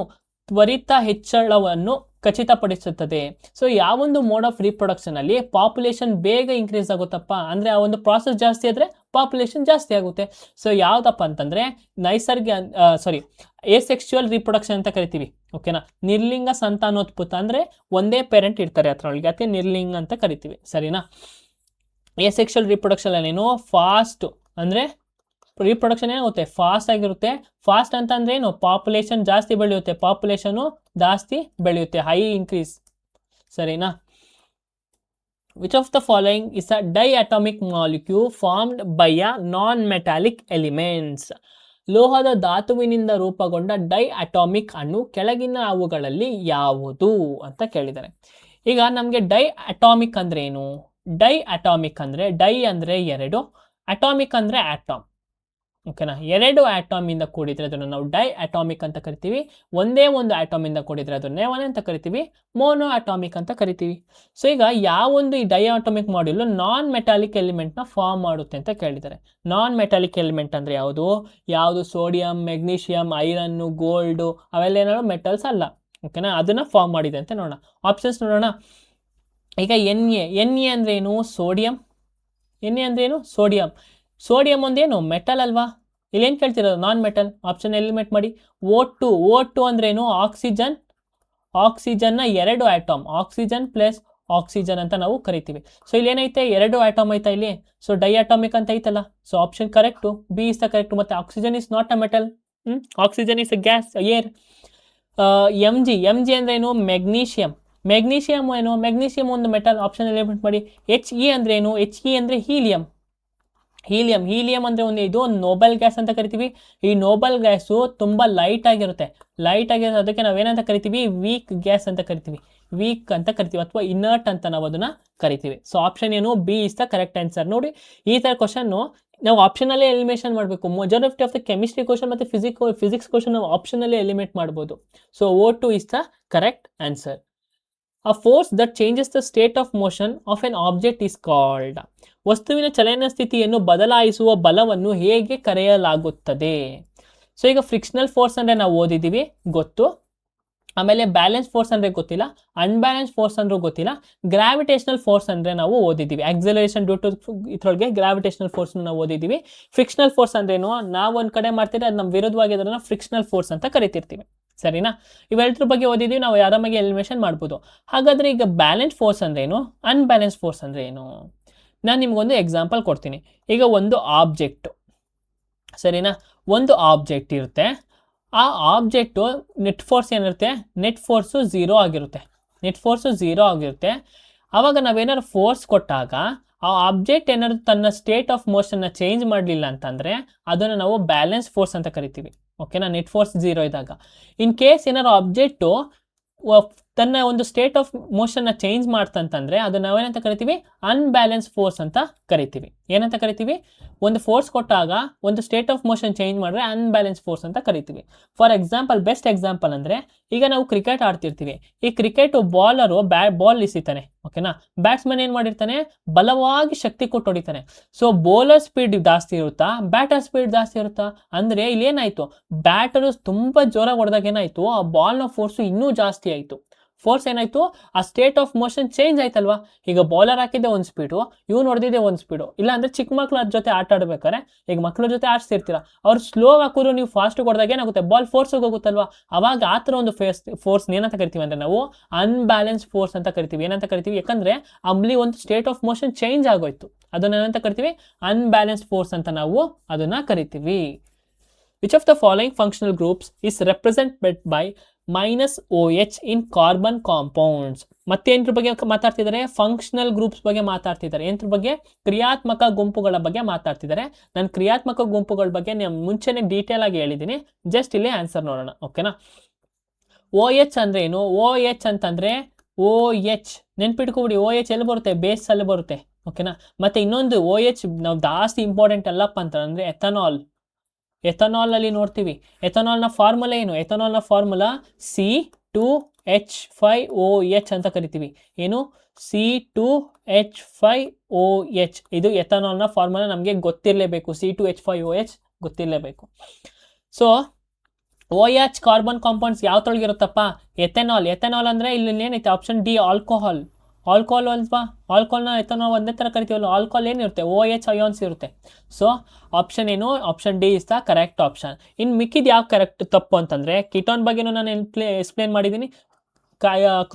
ತ್ವರಿತ ಹೆಚ್ಚಳವನ್ನು ಖಚಿತಪಡಿಸುತ್ತದೆ? ಸೊ ಯಾವೊಂದು ಮೋಡ್ ಆಫ್ ರೀಪ್ರೊಡಕ್ಷನ್ ಅಲ್ಲಿ ಪಾಪ್ಯುಲೇಷನ್ ಬೇಗ ಇನ್ಕ್ರೀಸ್ ಆಗುತ್ತಪ್ಪ ಅಂದ್ರೆ ಆ ಒಂದು ಪ್ರಾಸೆಸ್ ಜಾಸ್ತಿ ಆದ್ರೆ ಪಾಪ್ಯುಲೇಷನ್ ಜಾಸ್ತಿ ಆಗುತ್ತೆ. ಸೊ ಯಾವ್ದಪ್ಪ ಅಂತಂದ್ರೆ ಏಸೆಕ್ಸುವಲ್ ರೀಪ್ರೊಡಕ್ಷನ್ ಅಂತ ಕರಿತೀವಿ. ಓಕೆನಾ? ನಿರ್ಲಿಂಗ ಸಂತಾನೋತ್ಪತ್ತ ಅಂದ್ರೆ ಒಂದೇ ಪೇರೆಂಟ್ ಇರ್ತಾರೆ ಅದ್ರೊಳಗೆ, ಅದಕ್ಕೆ ನಿರ್ಲಿಂಗ ಅಂತ ಕರಿತೀವಿ, ಸರಿನಾ? ಏಸೆಕ್ಷುವಲ್ ರೀಪ್ರೊಡಕ್ಷನ್ ಏನೇನು? ಫಾಸ್ಟ್ ಅಂದ್ರೆ ರೀಪ್ರೊಡಕ್ಷನ್ ಏನಾಗುತ್ತೆ? ಫಾಸ್ಟ್ ಆಗಿರುತ್ತೆ. ಫಾಸ್ಟ್ ಅಂತ ಅಂದ್ರೆ ಏನು? ಪಾಪ್ಯುಲೇಷನ್ ಜಾಸ್ತಿ ಬೆಳೆಯುತ್ತೆ, ಹೈ ಇನ್ಕ್ರೀಸ್, ಸರಿನಾ? Which of the following is a diatomic molecule formed by a non metallic elements? ಲೋಹದ ಧಾತುವಿನಿಂದ ರೂಪುಗೊಂಡ ಡೈ ಅಟಾಮಿಕ್ ಅಣು ಕೆಳಗಿನ ಅವುಗಳಲ್ಲಿ ಯಾವುದು ಅಂತ ಕೇಳಿದ್ದಾರೆ. ಈಗ ನಮಗೆ ಡೈ ಅಟಾಮಿಕ್ ಅಂದ್ರೆ ಏನು? ಡೈ ಅಟಾಮಿಕ್ ಅಂದ್ರೆ ಡೈ ಅಂದ್ರೆ 2, ಅಟಾಮಿಕ್ ಅಂದ್ರೆ ಆಟಮ್. ಓಕೆನಾ? 2 ಆಟಮ್ ಇಂದ ಕೂಡಿದ್ರೆ ಅದನ್ನು ನಾವು ಡೈ ಅಟಾಮಿಕ್ ಅಂತ ಕರಿತೀವಿ. ಒಂದೇ ಒಂದು ಆಟಮ್ ಇಂದ ಕೂಡಿದ್ರೆ ಅದನ್ನ ಅಂತ ಕರಿತೀವಿ, ಮೋನೋ ಅಟಾಮಿಕ್ ಅಂತ ಕರಿತೀವಿ. ಸೊ ಈಗ ಯಾವೊಂದು ಈ diatomic molecule non metallic element ನ ಫಾರ್ಮ್ ಮಾಡುತ್ತೆ ಅಂತ ಕೇಳಿದ್ದಾರೆ. ನಾನ್ ಮೆಟಾಲಿಕ್ ಎಲಿಮೆಂಟ್ ಅಂದ್ರೆ ಯಾವುದು? ಸೋಡಿಯಂ, ಮೆಗ್ನೀಷಿಯಂ, ಐರನ್, ಗೋಲ್ಡ್ ಅವೆಲ್ಲ ಏನಾದ್ರು ಮೆಟಲ್ಸ್ ಅಲ್ಲ. ಓಕೆನಾ? ಅದನ್ನ ಫಾರ್ಮ್ ಮಾಡಿದೆ ಅಂತ ನೋಡೋಣ. ಆಪ್ಷನ್ಸ್ ನೋಡೋಣ. ಈಗ ಎನ್ ಎ ಅಂದ್ರೆ ಏನು? ಸೋಡಿಯಂ. ಸೋಡಿಯಂ ಒಂದೇನು? ಮೆಟಲ್ ಅಲ್ವಾ? ಇಲ್ಲಿ ಏನ್ ಕೇಳ್ತಿರೋದು? Non metal. ಆಪ್ಷನ್ ಎಲಿಮಿನೇಟ್ ಮಾಡಿ. O2 ಅಂದ್ರೆ ಏನು? ಆಕ್ಸಿಜನ್. ಆಕ್ಸಿಜನ್ ನ 2 ಆಟಮ್, ಆಕ್ಸಿಜನ್ ಪ್ಲಸ್ ಆಕ್ಸಿಜನ್ ಅಂತ ನಾವು ಕರಿತೀವಿ. ಸೊ ಇಲ್ಲಿ ಏನೈತೆ? 2 ಆಟಮ್ ಐತಾ ಇಲ್ಲಿ. ಸೊ ಡೈ ಅಟಾಮಿಕ್ ಅಂತ ಐತಲ್ಲ. So option correct, B is the correct. ಮತ್ತೆ oxygen is not a metal. Oxygen is a gas, air. M G ಅಂದ್ರೆ ಏನು? ಮೆಗ್ನೀಷಿಯಂ ಏನು? ಮೆಗ್ನೀಷಿಯಂ ಒಂದು ಮೆಟಲ್. ಆಪ್ಷನ್ ಎಲಿಮಿನೇಟ್ ಮಾಡಿ. HE ಅಂದ್ರೆ ಏನು? HE ಅಂದ್ರೆ ಹೀಲಿಯಂ. ಅಂದ್ರೆ ಇದು ನೋಬಲ್ ಗ್ಯಾಸ್ ಅಂತ ಕರಿತೀವಿ. ಈ ನೋಬಲ್ ಗ್ಯಾಸು ತುಂಬಾ ಲೈಟ್ ಆಗಿರುತ್ತೆ. ಅದಕ್ಕೆ ನಾವೇನಂತ ಕರಿತೀವಿ? ವೀಕ್ ಗ್ಯಾಸ್ ಅಂತ ಕರಿತೀವಿ, ಅಥವಾ ಇನರ್ಟ್ ಅಂತ ನಾವು ಅದನ್ನ ಕರಿತೀವಿ. ಸೊ ಆಪ್ಷನ್ ಏನು? B is the correct answer. ನೋಡಿ, ಈ ತರ ಕ್ವಶನ್ ನಾವು ಆಪ್ಷನ್ ಅಲ್ಲೇ ಎಲಿಮಿನೇಷನ್ ಮಾಡಬೇಕು. Majority of the chemistry question ಮತ್ತೆ ಫಿಸಿಕ್ಸ್ ಕ್ವಶನ್ ನಾವು ಆಪ್ಷನ್ ಅಲ್ಲೇ ಎಲಿಮಿನೇಟ್ ಮಾಡಬಹುದು. So O2 is the correct answer. A force that changes the state of motion of an object is called. ವಸ್ತುವಿನ ಚಲನ ಸ್ಥಿತಿಯನ್ನು ಬದಲಾಯಿಸುವ ಬಲವನ್ನು ಹೇಗೆ ಕರೆಯಲಾಗುತ್ತದೆ? ಸೊ ಈಗ ಫ್ರಿಕ್ಷನಲ್ ಫೋರ್ಸ್ ಅಂದರೆ ನಾವು ಓದಿದ್ದೀವಿ, ಗೊತ್ತು. ಆಮೇಲೆ ಬ್ಯಾಲೆನ್ಸ್ ಫೋರ್ಸ್ ಅಂದರೆ ಗೊತ್ತಿಲ್ಲ, ಅನ್ಬ್ಯಾಲೆನ್ಸ್ ಫೋರ್ಸ್ ಅಂದ್ರೂ ಗೊತ್ತಿಲ್ಲ. ಗ್ರಾವಿಟೇಷನಲ್ ಫೋರ್ಸ್ ಅಂದರೆ ನಾವು ಓದಿದ್ದೀವಿ, ಆಕ್ಸಲರೇಷನ್ ಡ್ಯೂ ಟು ಇದ್ರೊಳಗೆ ಗ್ರಾವಿಟೇಷನಲ್ ಫೋರ್ಸ್ನ ನಾವು ಓದಿದ್ದೀವಿ. ಫ್ರಿಕ್ಷನಲ್ ಫೋರ್ಸ್ ಅಂದ್ರೇನು, ನಾವು ಒಂದು ಕಡೆ ಮಾಡ್ತೀವಿ ಅದು ನಮ್ಮ ವಿರುದ್ಧವಾಗಿ ಅದನ್ನು ಫ್ರಿಕ್ಷನಲ್ ಫೋರ್ಸ್ ಅಂತ ಕರಿತಿರ್ತೀವಿ, ಸರಿನಾ? ಇವೆಲ್ಲದ್ರ ಬಗ್ಗೆ ಓದಿದ್ದೀವಿ, ನಾವು ಆರಾಮಾಗಿ ಎಲಿಮಿನೇಷನ್ ಮಾಡ್ಬೋದು. ಹಾಗಾದರೆ ಈಗ ಬ್ಯಾಲೆನ್ಸ್ ಫೋರ್ಸ್ ಅಂದ್ರೇನು, ಅನ್ಬ್ಯಾಲೆನ್ಸ್ ಫೋರ್ಸ್ ಅಂದರೆ ಏನು? ನಾನು ನಿಮ್ಗೊಂದು ಎಕ್ಸಾಂಪಲ್ ಕೊಡ್ತೀನಿ. ಈಗ ಒಂದು ಆಬ್ಜೆಕ್ಟು, ಸರಿನಾ, ಒಂದು ಆಬ್ಜೆಕ್ಟ್ ಇರುತ್ತೆ. ಆ ಆಬ್ಜೆಕ್ಟು ನೆಟ್ ಫೋರ್ಸ್ ಏನಿರುತ್ತೆ, ನೆಟ್ ಫೋರ್ಸು 0 ಆಗಿರುತ್ತೆ. ನೆಟ್ ಫೋರ್ಸು 0 ಆಗಿರುತ್ತೆ. ಆವಾಗ ನಾವೇನಾದ್ರು ಫೋರ್ಸ್ ಕೊಟ್ಟಾಗ ಆ ಆಬ್ಜೆಕ್ಟ್ ಏನಾದ್ರು ತನ್ನ ಸ್ಟೇಟ್ ಆಫ್ ಮೋಷನ್ನ ಚೇಂಜ್ ಮಾಡಲಿಲ್ಲ ಅಂತಂದರೆ ಅದನ್ನು ನಾವು ಬ್ಯಾಲೆನ್ಸ್ ಫೋರ್ಸ್ ಅಂತ ಕರಿತೀವಿ, ಓಕೆನಾ? ನೆಟ್ ಫೋರ್ಸ್ 0 ಇದ್ದಾಗ. ಇನ್ ಕೇಸ್ ಏನಾದ್ರು ಆಬ್ಜೆಕ್ಟು ತನ್ನ ಒಂದು ಸ್ಟೇಟ್ ಆಫ್ ಮೋಷನ್ನ ಚೇಂಜ್ ಮಾಡ್ತಂತಂದರೆ ಅದನ್ನು ನಾವೇನಂತ ಕರಿತೀವಿ, ಅನ್ಬ್ಯಾಲೆನ್ಸ್ ಫೋರ್ಸ್ ಅಂತ ಕರಿತೀವಿ. ಏನಂತ ಕರಿತೀವಿ? ಒಂದು ಫೋರ್ಸ್ ಕೊಟ್ಟಾಗ ಒಂದು ಸ್ಟೇಟ್ ಆಫ್ ಮೋಷನ್ ಚೇಂಜ್ ಮಾಡಿದ್ರೆ ಅನ್ಬ್ಯಾಲೆನ್ಸ್ ಫೋರ್ಸ್ ಅಂತ ಕರಿತೀವಿ. ಫಾರ್ ಎಕ್ಸಾಂಪಲ್, ಬೆಸ್ಟ್ ಎಕ್ಸಾಂಪಲ್ ಅಂದರೆ ಈಗ ನಾವು ಕ್ರಿಕೆಟ್ ಆಡ್ತಿರ್ತೀವಿ. ಈ ಕ್ರಿಕೆಟು ಬಾಲರು ಬಾಲ್ ಇಸಿತಾನೆ, ಓಕೆನಾ? ಬ್ಯಾಟ್ಸ್ಮನ್ ಏನು ಮಾಡಿರ್ತಾನೆ, ಬಲವಾಗಿ ಶಕ್ತಿ ಕೊಟ್ಟು ಹೊಡಿತಾನೆ. ಸೊ ಬೌಲರ್ ಸ್ಪೀಡ್ ಜಾಸ್ತಿ ಇರುತ್ತಾ, ಬ್ಯಾಟರ್ ಸ್ಪೀಡ್ ಜಾಸ್ತಿ ಇರುತ್ತಾ? ಅಂದರೆ ಇಲ್ಲಿ ಏನಾಯಿತು, ಬ್ಯಾಟರು ತುಂಬ ಜೋರಾಗಿ ಹೊಡೆದಾಗ ಏನಾಯಿತು, ಆ ಬಾಲ್ನ ಫೋರ್ಸು ಇನ್ನೂ ಜಾಸ್ತಿ ಆಯಿತು. ಫೋರ್ಸ್ ಏನಾಯಿತು, ಆ ಸ್ಟೇಟ್ ಆಫ್ ಮೋಷನ್ ಚೇಂಜ್ ಆಯ್ತಲ್ವಾ? ಈಗ ಬೌಲರ್ ಹಾಕಿದ್ದೆ ಒಂದು ಸ್ಪೀಡು, ಇವ್ನು ಹೊಡೆದಿದ್ದೆ ಒಂದು ಸ್ಪೀಡು. ಇಲ್ಲ ಅಂದರೆ ಚಿಕ್ಕ ಮಕ್ಳು ಅದ್ರ ಜೊತೆ ಆಟ ಆಡ್ಬೇಕಾರೆ, ಈಗ ಮಕ್ಳ ಜೊತೆ ಆಡಿಸ್ತಿರ್ತೀರ, ಅವ್ರು ಸ್ಲೋ ಹಾಕಿದ್ರು ನೀವು ಫಾಸ್ಟ್ ಹೊಡೆದಾಗ ಏನಾಗುತ್ತೆ, ಬಾಲ್ ಫೋರ್ಸಿಗೆ ಹೋಗುತ್ತಲ್ವಾ? ಅವಾಗ ಆ ಥರ ಒಂದು ಫೋರ್ಸ್ ಏನಂತ ಕರಿತೀವಿ ಅಂದರೆ ನಾವು ಅನ್ಬ್ಯಾಲೆನ್ಸ್ ಫೋರ್ಸ್ ಅಂತ ಕರಿತೀವಿ. ಏನಂತ ಕರಿತೀವಿ? ಯಾಕಂದರೆ ಅಲ್ಲಿ ಒಂದು ಸ್ಟೇಟ್ ಆಫ್ ಮೋಷನ್ ಚೇಂಜ್ ಆಗೋಯ್ತು. ಅದನ್ನು ಏನಂತ ಕರಿತೀವಿ? ಅನ್ಬ್ಯಾಲೆನ್ಸ್ ಫೋರ್ಸ್ ಅಂತ ನಾವು ಅದನ್ನು ಕರಿತೀವಿ. Which of the following functional groups is represented by -OH in carbon compounds? ಮತ್ತೆ ಏನ್ರ ಬಗ್ಗೆ ಮಾತಾಡ್ತಿದ್ದಾರೆ? ಫಂಕ್ಷನಲ್ ಗ್ರೂಪ್ಸ್ ಬಗ್ಗೆ ಮಾತಾಡ್ತಿದ್ದಾರೆ. ಏನ್ರ ಬಗ್ಗೆ? ಕ್ರಿಯಾತ್ಮಕ ಗುಂಪುಗಳ ಬಗ್ಗೆ ಮಾತಾಡ್ತಿದ್ದಾರೆ. ನಾನು ಕ್ರಿಯಾತ್ಮಕ ಗುಂಪುಗಳ ಬಗ್ಗೆ ನಾನು ಮುಂಚೆನೆ ಡೀಟೇಲ್ ಆಗಿ ಹೇಳಿದ್ದೀನಿ. ಜಸ್ಟ್ ಇಲ್ಲೇ ಆನ್ಸರ್ ನೋಡೋಣ, ಓಕೆನಾ? OH ಅಂದ್ರೆ ಏನು? OH ಅಂತಂದ್ರೆ OH ನೆನ್ಪಿಟ್ಕೊಬಿಡಿ. OH ಎಲ್ಲಿ ಬರುತ್ತೆ? ಬೇಸ್ ಅಲ್ಲಿ ಬರುತ್ತೆ, ಓಕೆನಾ? ಮತ್ತೆ ಇನ್ನೊಂದು OH ನಾವು ಜಾಸ್ತಿ ಇಂಪಾರ್ಟೆಂಟ್ ಅಲ್ಲಪ್ಪ ಅಂತ ಅಂದ್ರೆ ಎಥನಾಲ್. ಎಥನಾಲ್ ಅಲ್ಲಿ ನೋಡ್ತೀವಿ. ಎಥನಾಲ್ನ ಫಾರ್ಮುಲಾ ಏನು? ಎಥನಾಲ್ನ ಫಾರ್ಮುಲಾ C2H5OH ಅಂತ ಕರಿತೀವಿ. ಏನು? C2H5OH. ಇದು ಎಥನಾಲ್ನ ಫಾರ್ಮುಲಾ, ನಮಗೆ ಗೊತ್ತಿರಲೇಬೇಕು. C2H5OH ಗೊತ್ತಿರಲೇಬೇಕು. ಸೊ OH ಕಾರ್ಬನ್ ಕಾಂಪೌಂಡ್ಸ್ ಯಾವ ತೊಳಗಿರುತ್ತಪ್ಪ? ಎಥೆನಾಲ್. ಎಥೆನಾಲ್ ಅಂದರೆ ಇಲ್ಲಿ ಏನೈತೆ? Option D, alcohol. ಆಲ್ಕೋಹಾಲ್ ಅಲ್ವಾ? ಆಲ್ಕೋಹಾಲ್ನ ಎಥನಾಲ್ ಒಂದೇ ಥರ ಕರಿತೀವಲ್ಲ. ಆಲ್ಕೋಹಾಲ್ ಏನಿರುತ್ತೆ? OH ಅಯಾನ್ಸ್ ಇರುತ್ತೆ. ಸೊ ಆಪ್ಷನ್ ಏನು? Option D is the correct option. ಇನ್ನು ಮಿಕ್ಕಿದ ಯಾವ ಕರೆಕ್ಟ್ ತಪ್ಪು ಅಂತಂದರೆ, ಕಿಟೋನ್ ಬಗ್ಗೆನೂ ನಾನು ಎಕ್ಸ್ಪ್ಲೇನ್ ಮಾಡಿದ್ದೀನಿ.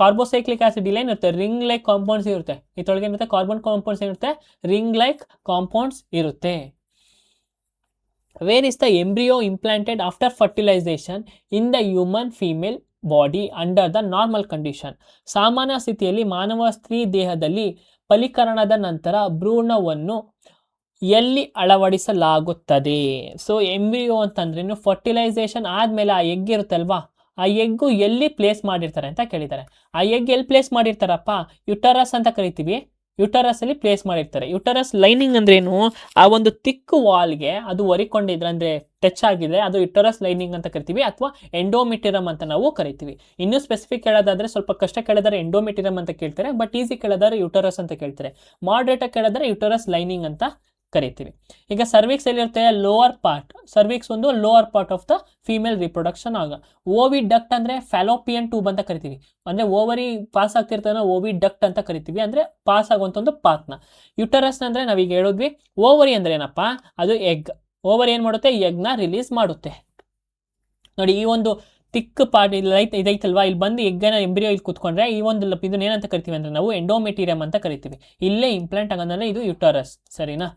ಕಾರ್ಬೋಸೈಕ್ಲಿಕ್ ಆಸಿಡ್ ಇಲ್ಲ ಏನಿರುತ್ತೆ? ರಿಂಗ್ ಲೈಕ್ ಕಾಂಪೌಂಡ್ಸ್ ಇರುತ್ತೆ. ಇದ್ರೊಳಗೆ ಏನಿರುತ್ತೆ? ಕಾರ್ಬನ್ ಕಾಂಪೌಂಡ್ಸ್ ಏನಿರುತ್ತೆ? ರಿಂಗ್ ಲೈಕ್ ಕಾಂಪೌಂಡ್ಸ್ ಇರುತ್ತೆ. Where is the embryo implanted after fertilization in the human female body under the normal condition? ಸಾಮಾನ್ಯ ಸ್ಥಿತಿಯಲ್ಲಿ ಮಾನವ ಸ್ತ್ರೀ ದೇಹದಲ್ಲಿ ಫಲೀಕರಣದ ನಂತರ ಭ್ರೂಣವನ್ನು ಎಲ್ಲಿ ಅಳವಡಿಸಲಾಗುತ್ತದೆ? ಸೊ ಎಂಬ್ರಿಯೋ ಅಂತಂದ್ರೇನು? ಫರ್ಟಿಲೈಸೇಷನ್ ಆದಮೇಲೆ ಆ ಎಗ್ ಇರುತ್ತಲ್ವಾ, ಆ ಎಗ್ಗು ಎಲ್ಲಿ ಪ್ಲೇಸ್ ಮಾಡಿರ್ತಾರೆ ಅಂತ ಕೇಳಿದ್ದಾರೆ. ಆ ಎಗ್ ಎಲ್ಲಿ ಪ್ಲೇಸ್ ಮಾಡಿರ್ತಾರಪ್ಪ? ಯುಟರಸ್ ಅಂತ ಕರಿತೀವಿ. ಯುಟರಸ್ ಅಲ್ಲಿ ಪ್ಲೇಸ್ ಮಾಡಿರ್ತಾರೆ. ಯುಟರಸ್ ಲೈನಿಂಗ್ ಅಂದ್ರೇನು? ಆ ಒಂದು ತಿಕ್ ವಾಲ್ಗೆ ಅದು ಒರಿಕೊಂಡಿದ್ರೆ ಅಂದ್ರೆ ಟಚ್ ಆಗಿದೆ, ಅದು ಯುಟರಸ್ ಲೈನಿಂಗ್ ಅಂತ ಕರಿತೀವಿ, ಅಥವಾ ಎಂಡೋಮೆಟಿರಮ್ ಅಂತ ನಾವು ಕರಿತೀವಿ. ಇನ್ನೂ ಸ್ಪೆಸಿಫಿಕ್ ಕೇಳೋದಾದ್ರೆ, ಸ್ವಲ್ಪ ಕಷ್ಟ ಕೇಳಿದರೆ ಎಂಡೋಮೆಟಿರಮ್ ಅಂತ ಕೇಳ್ತಾರೆ, ಬಟ್ ಈಸಿ ಕೇಳಿದರೆ ಯುಟರಸ್ ಅಂತ ಕೇಳ್ತಾರೆ. ಮಾಡ್ರೇಟ್ ಆಗಿ ಕೇಳಿದರೆ ಯುಟರಸ್ ಲೈನಿಂಗ್ ಅಂತ ಕರಿತೀವಿ. ಈಗ ಸರ್ವಿಕ್ಸ್ ಎಲ್ಲಿರುತ್ತೆ? Lower part. ಸರ್ವಿಕ್ಸ್ ಒಂದು lower part of the female reproduction ಆಗ. ಓವಿ ಡಕ್ಟ್ ಅಂದ್ರೆ ಫ್ಯಾಲೋಪಿಯನ್ ಟ್ಯೂಬ್ ಅಂತ ಕರಿತೀವಿ. ಅಂದ್ರೆ ಓವರಿ ಪಾಸ್ ಆಗ್ತಿರ್ತಾನೆ ಓವಿ ಡಕ್ಟ್ ಅಂತ ಕರಿತೀವಿ, ಅಂದ್ರೆ ಪಾಸ್ ಆಗುವಂತ ಒಂದು ಪಾತ್ನ. ಯುಟರಸ್ ಅಂದ್ರೆ ನಾವೀಗ ಹೇಳಿದ್ವಿ. ಓವರಿ ಅಂದ್ರೆ ಏನಪ್ಪಾ? ಅದು ಎಗ್. ಓವರಿ ಏನ್ ಮಾಡುತ್ತೆ? ಎಗ್ನ ರಿಲೀಸ್ ಮಾಡುತ್ತೆ. ನೋಡಿ, ಈ ಒಂದು ತಿಕ್ ಪಾರ್ಟ್ ಇದೈತಲ್ವಾ, ಇಲ್ಲಿ ಬಂದು ಎಗ್ಗನ ಎಂಬ್ರಿಯೋ ಇಲ್ಲಿ ಕುತ್ಕೊಂಡ್ರೆ ಈ ಒಂದು ಇದನ್ನ ಏನಂತ ಕರಿತೀವಿ ಅಂದ್ರೆ ನಾವು ಎಂಡೋಮೆಟೀರಿಯಂ ಅಂತ ಕರಿತೀವಿ. ಇಲ್ಲೇ ಇಂಪ್ಲಾಂಟ್ ಆಗಂದ್ರೆ ಇದು ಯುಟರಸ್, ಸರಿನಾ?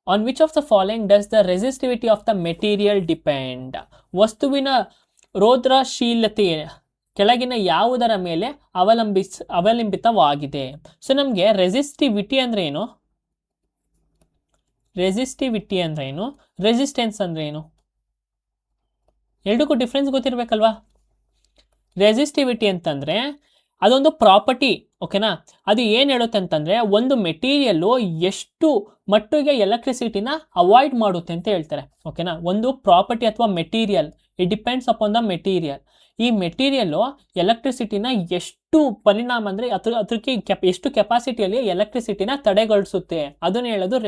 On which of the following does the resistivity of the material depend? ವಸ್ತುವಿನ ರೋಧಶೀಲತೆ ಕೆಳಗಿನ ಯಾವುದರ ಮೇಲೆ ಅವಲಂಬಿತವಾಗಿದೆ? ಸೊ ನಮಗೆ ರೆಸಿಸ್ಟಿವಿಟಿ ಅಂದ್ರೆ ಏನು? ರೆಸಿಸ್ಟಿವಿಟಿ ಅಂದ್ರೆ ಏನು? ರೆಸಿಸ್ಟೆನ್ಸ್ ಅಂದ್ರೆ ಏನು? ಎರಡಕ್ಕೂ ಡಿಫ್ರೆನ್ಸ್ ಗೊತ್ತಿರಬೇಕಲ್ವಾ? ರೆಸಿಸ್ಟಿವಿಟಿ ಅಂತಂದ್ರೆ ಅದೊಂದು ಪ್ರಾಪರ್ಟಿ, ಓಕೆನಾ? ಅದು ಏನು ಹೇಳುತ್ತೆ ಅಂತಂದರೆ, ಒಂದು ಮೆಟೀರಿಯಲ್ಲು ಎಷ್ಟು ಮಟ್ಟಿಗೆ ಎಲೆಕ್ಟ್ರಿಸಿಟಿನ ಅವಾಯ್ಡ್ ಮಾಡುತ್ತೆ ಅಂತ ಹೇಳ್ತಾರೆ, ಓಕೆನಾ? ಒಂದು ಪ್ರಾಪರ್ಟಿ ಅಥವಾ material it depends upon the material. ಈ ಮೆಟೀರಿಯಲ್ಲು ಎಲೆಕ್ಟ್ರಿಸಿಟಿನ ಎಷ್ಟು ಪರಿಣಾಮ ಅಂದರೆ ಅದಕ್ಕೆ ಎಷ್ಟು ಕೆಪಾಸಿಟಿಯಲ್ಲಿ ಎಲೆಕ್ಟ್ರಿಸಿಟಿನ ತಡೆಗೊಳಿಸುತ್ತೆ ಅದನ್ನು ಹೇಳೋದು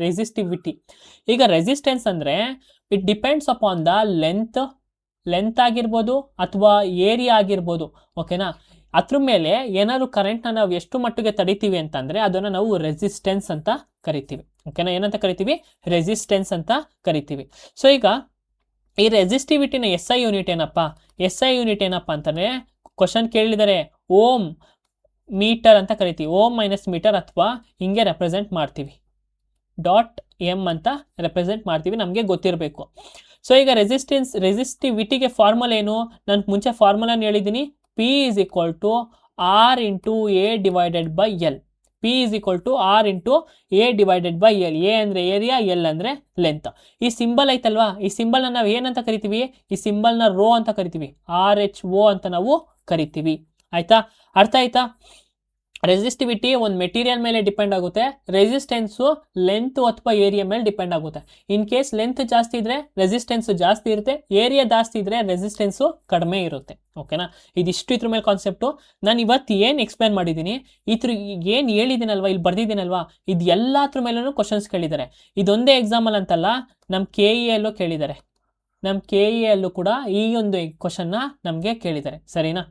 ರೆಸಿಸ್ಟಿವಿಟಿ. ಈಗ ರೆಸಿಸ್ಟೆನ್ಸ್ ಅಂದರೆ it depends upon the length ಆಗಿರ್ಬೋದು ಅಥವಾ ಏರಿಯಾ ಆಗಿರ್ಬೋದು. ಓಕೆನಾ, ಅದ್ರ ಮೇಲೆ ಏನಾದ್ರು ಕರೆಂಟ್ನ ನಾವು ಎಷ್ಟು ಮಟ್ಟಿಗೆ ತಡಿತೀವಿ ಅಂತಂದರೆ ಅದನ್ನು ನಾವು ರೆಸಿಸ್ಟೆನ್ಸ್ ಅಂತ ಕರಿತೀವಿ. ಓಕೆನಾ, ಏನಂತ ಕರಿತೀವಿ? ರೆಸಿಸ್ಟೆನ್ಸ್ ಅಂತ ಕರಿತೀವಿ. ಸೊ ಈಗ ಈ ರೆಸಿಸ್ಟಿವಿಟಿನ SI ಯೂನಿಟ್ ಏನಪ್ಪ? SI ಯೂನಿಟ್ ಏನಪ್ಪ ಅಂತಂದರೆ ಕ್ವಶನ್ ಕೇಳಿದರೆ ಓಮ್ ಮೀಟರ್ ಅಂತ ಕರಿತೀವಿ. ಓಮ್ ಮೈನಸ್ ಮೀಟರ್ ಅಥವಾ ಹಿಂಗೆ ರೆಪ್ರೆಸೆಂಟ್ ಮಾಡ್ತೀವಿ, .m ಅಂತ ರೆಪ್ರೆಸೆಂಟ್ ಮಾಡ್ತೀವಿ, ನಮಗೆ ಗೊತ್ತಿರಬೇಕು. ಸೊ ಈಗ ರೆಸಿಸ್ಟಿವಿಟಿಗೆ ಫಾರ್ಮುಲಾ ಏನು? ನಾನು ಮುಂಚೆ ಫಾರ್ಮುಲಾನ ಹೇಳಿದ್ದೀನಿ. P is equal to R into A divided by L. P is equal to R into A divided by L. A ಅಂದರೆ ಏರಿಯಾ, L ಅಂದರೆ ಲೆಂತ್. ಈ ಸಿಂಬಲ್ ಐತಲ್ವಾ, ಈ ಸಿಂಬಲ್ನ ನಾವು ಏನಂತ ಕರಿತೀವಿ? ಈ ಸಿಂಬಲ್ನ ರೋ ಅಂತ ಕರಿತೀವಿ, RHO ಅಂತ ನಾವು ಕರಿತೀವಿ. ಆಯ್ತಾ? ಅರ್ಥ ಆಯ್ತಾ? ರೆಸಿಸ್ಟಿವಿಟಿ ಒಂದು ಮೆಟೀರಿಯಲ್ ಮೇಲೆ ಡಿಪೆಂಡ್ ಆಗುತ್ತೆ, ರೆಸಿಸ್ಟೆನ್ಸು ಲೆಂತ್ ಅಥವಾ ಏರಿಯಾ ಮೇಲೆ ಡಿಪೆಂಡ್ ಆಗುತ್ತೆ. ಇನ್ ಕೇಸ್ ಲೆಂತ್ ಜಾಸ್ತಿ ಇದ್ರೆ ರೆಸಿಸ್ಟೆನ್ಸ್ ಜಾಸ್ತಿ ಇರುತ್ತೆ, ಏರಿಯಾ ಜಾಸ್ತಿ ಇದ್ರೆ ರೆಸಿಸ್ಟೆನ್ಸು ಕಡಿಮೆ ಇರುತ್ತೆ. ಓಕೆನಾ, ಇದಿಷ್ಟು ಇದ್ರ ಮೇಲೆ ಕಾನ್ಸೆಪ್ಟು. ನಾನು ಇವತ್ತು ಏನು ಎಕ್ಸ್ಪ್ಲೇನ್ ಮಾಡಿದ್ದೀನಿ, ಏನು ಹೇಳಿದ್ದೀನಲ್ವಾ, ಇಲ್ಲಿ ಬರ್ದಿದ್ದೀನಲ್ವಾ, ಇದು ಎಲ್ಲಾದ್ರ ಮೇಲೂ ಕ್ವಶನ್ಸ್ ಕೇಳಿದ್ದಾರೆ. ಇದೊಂದೇ ಎಕ್ಸಾಮಲ್ ಅಂತಲ್ಲ, ನಮ್ಮ KEಯಲ್ಲೂ ಕೇಳಿದ್ದಾರೆ. ನಮ್ಮ KEಯಲ್ಲೂ ಕೂಡ ಈ ಒಂದು ಕ್ವಶನ್ನ ನಮಗೆ ಕೇಳಿದ್ದಾರೆ. ಸರಿನಾ?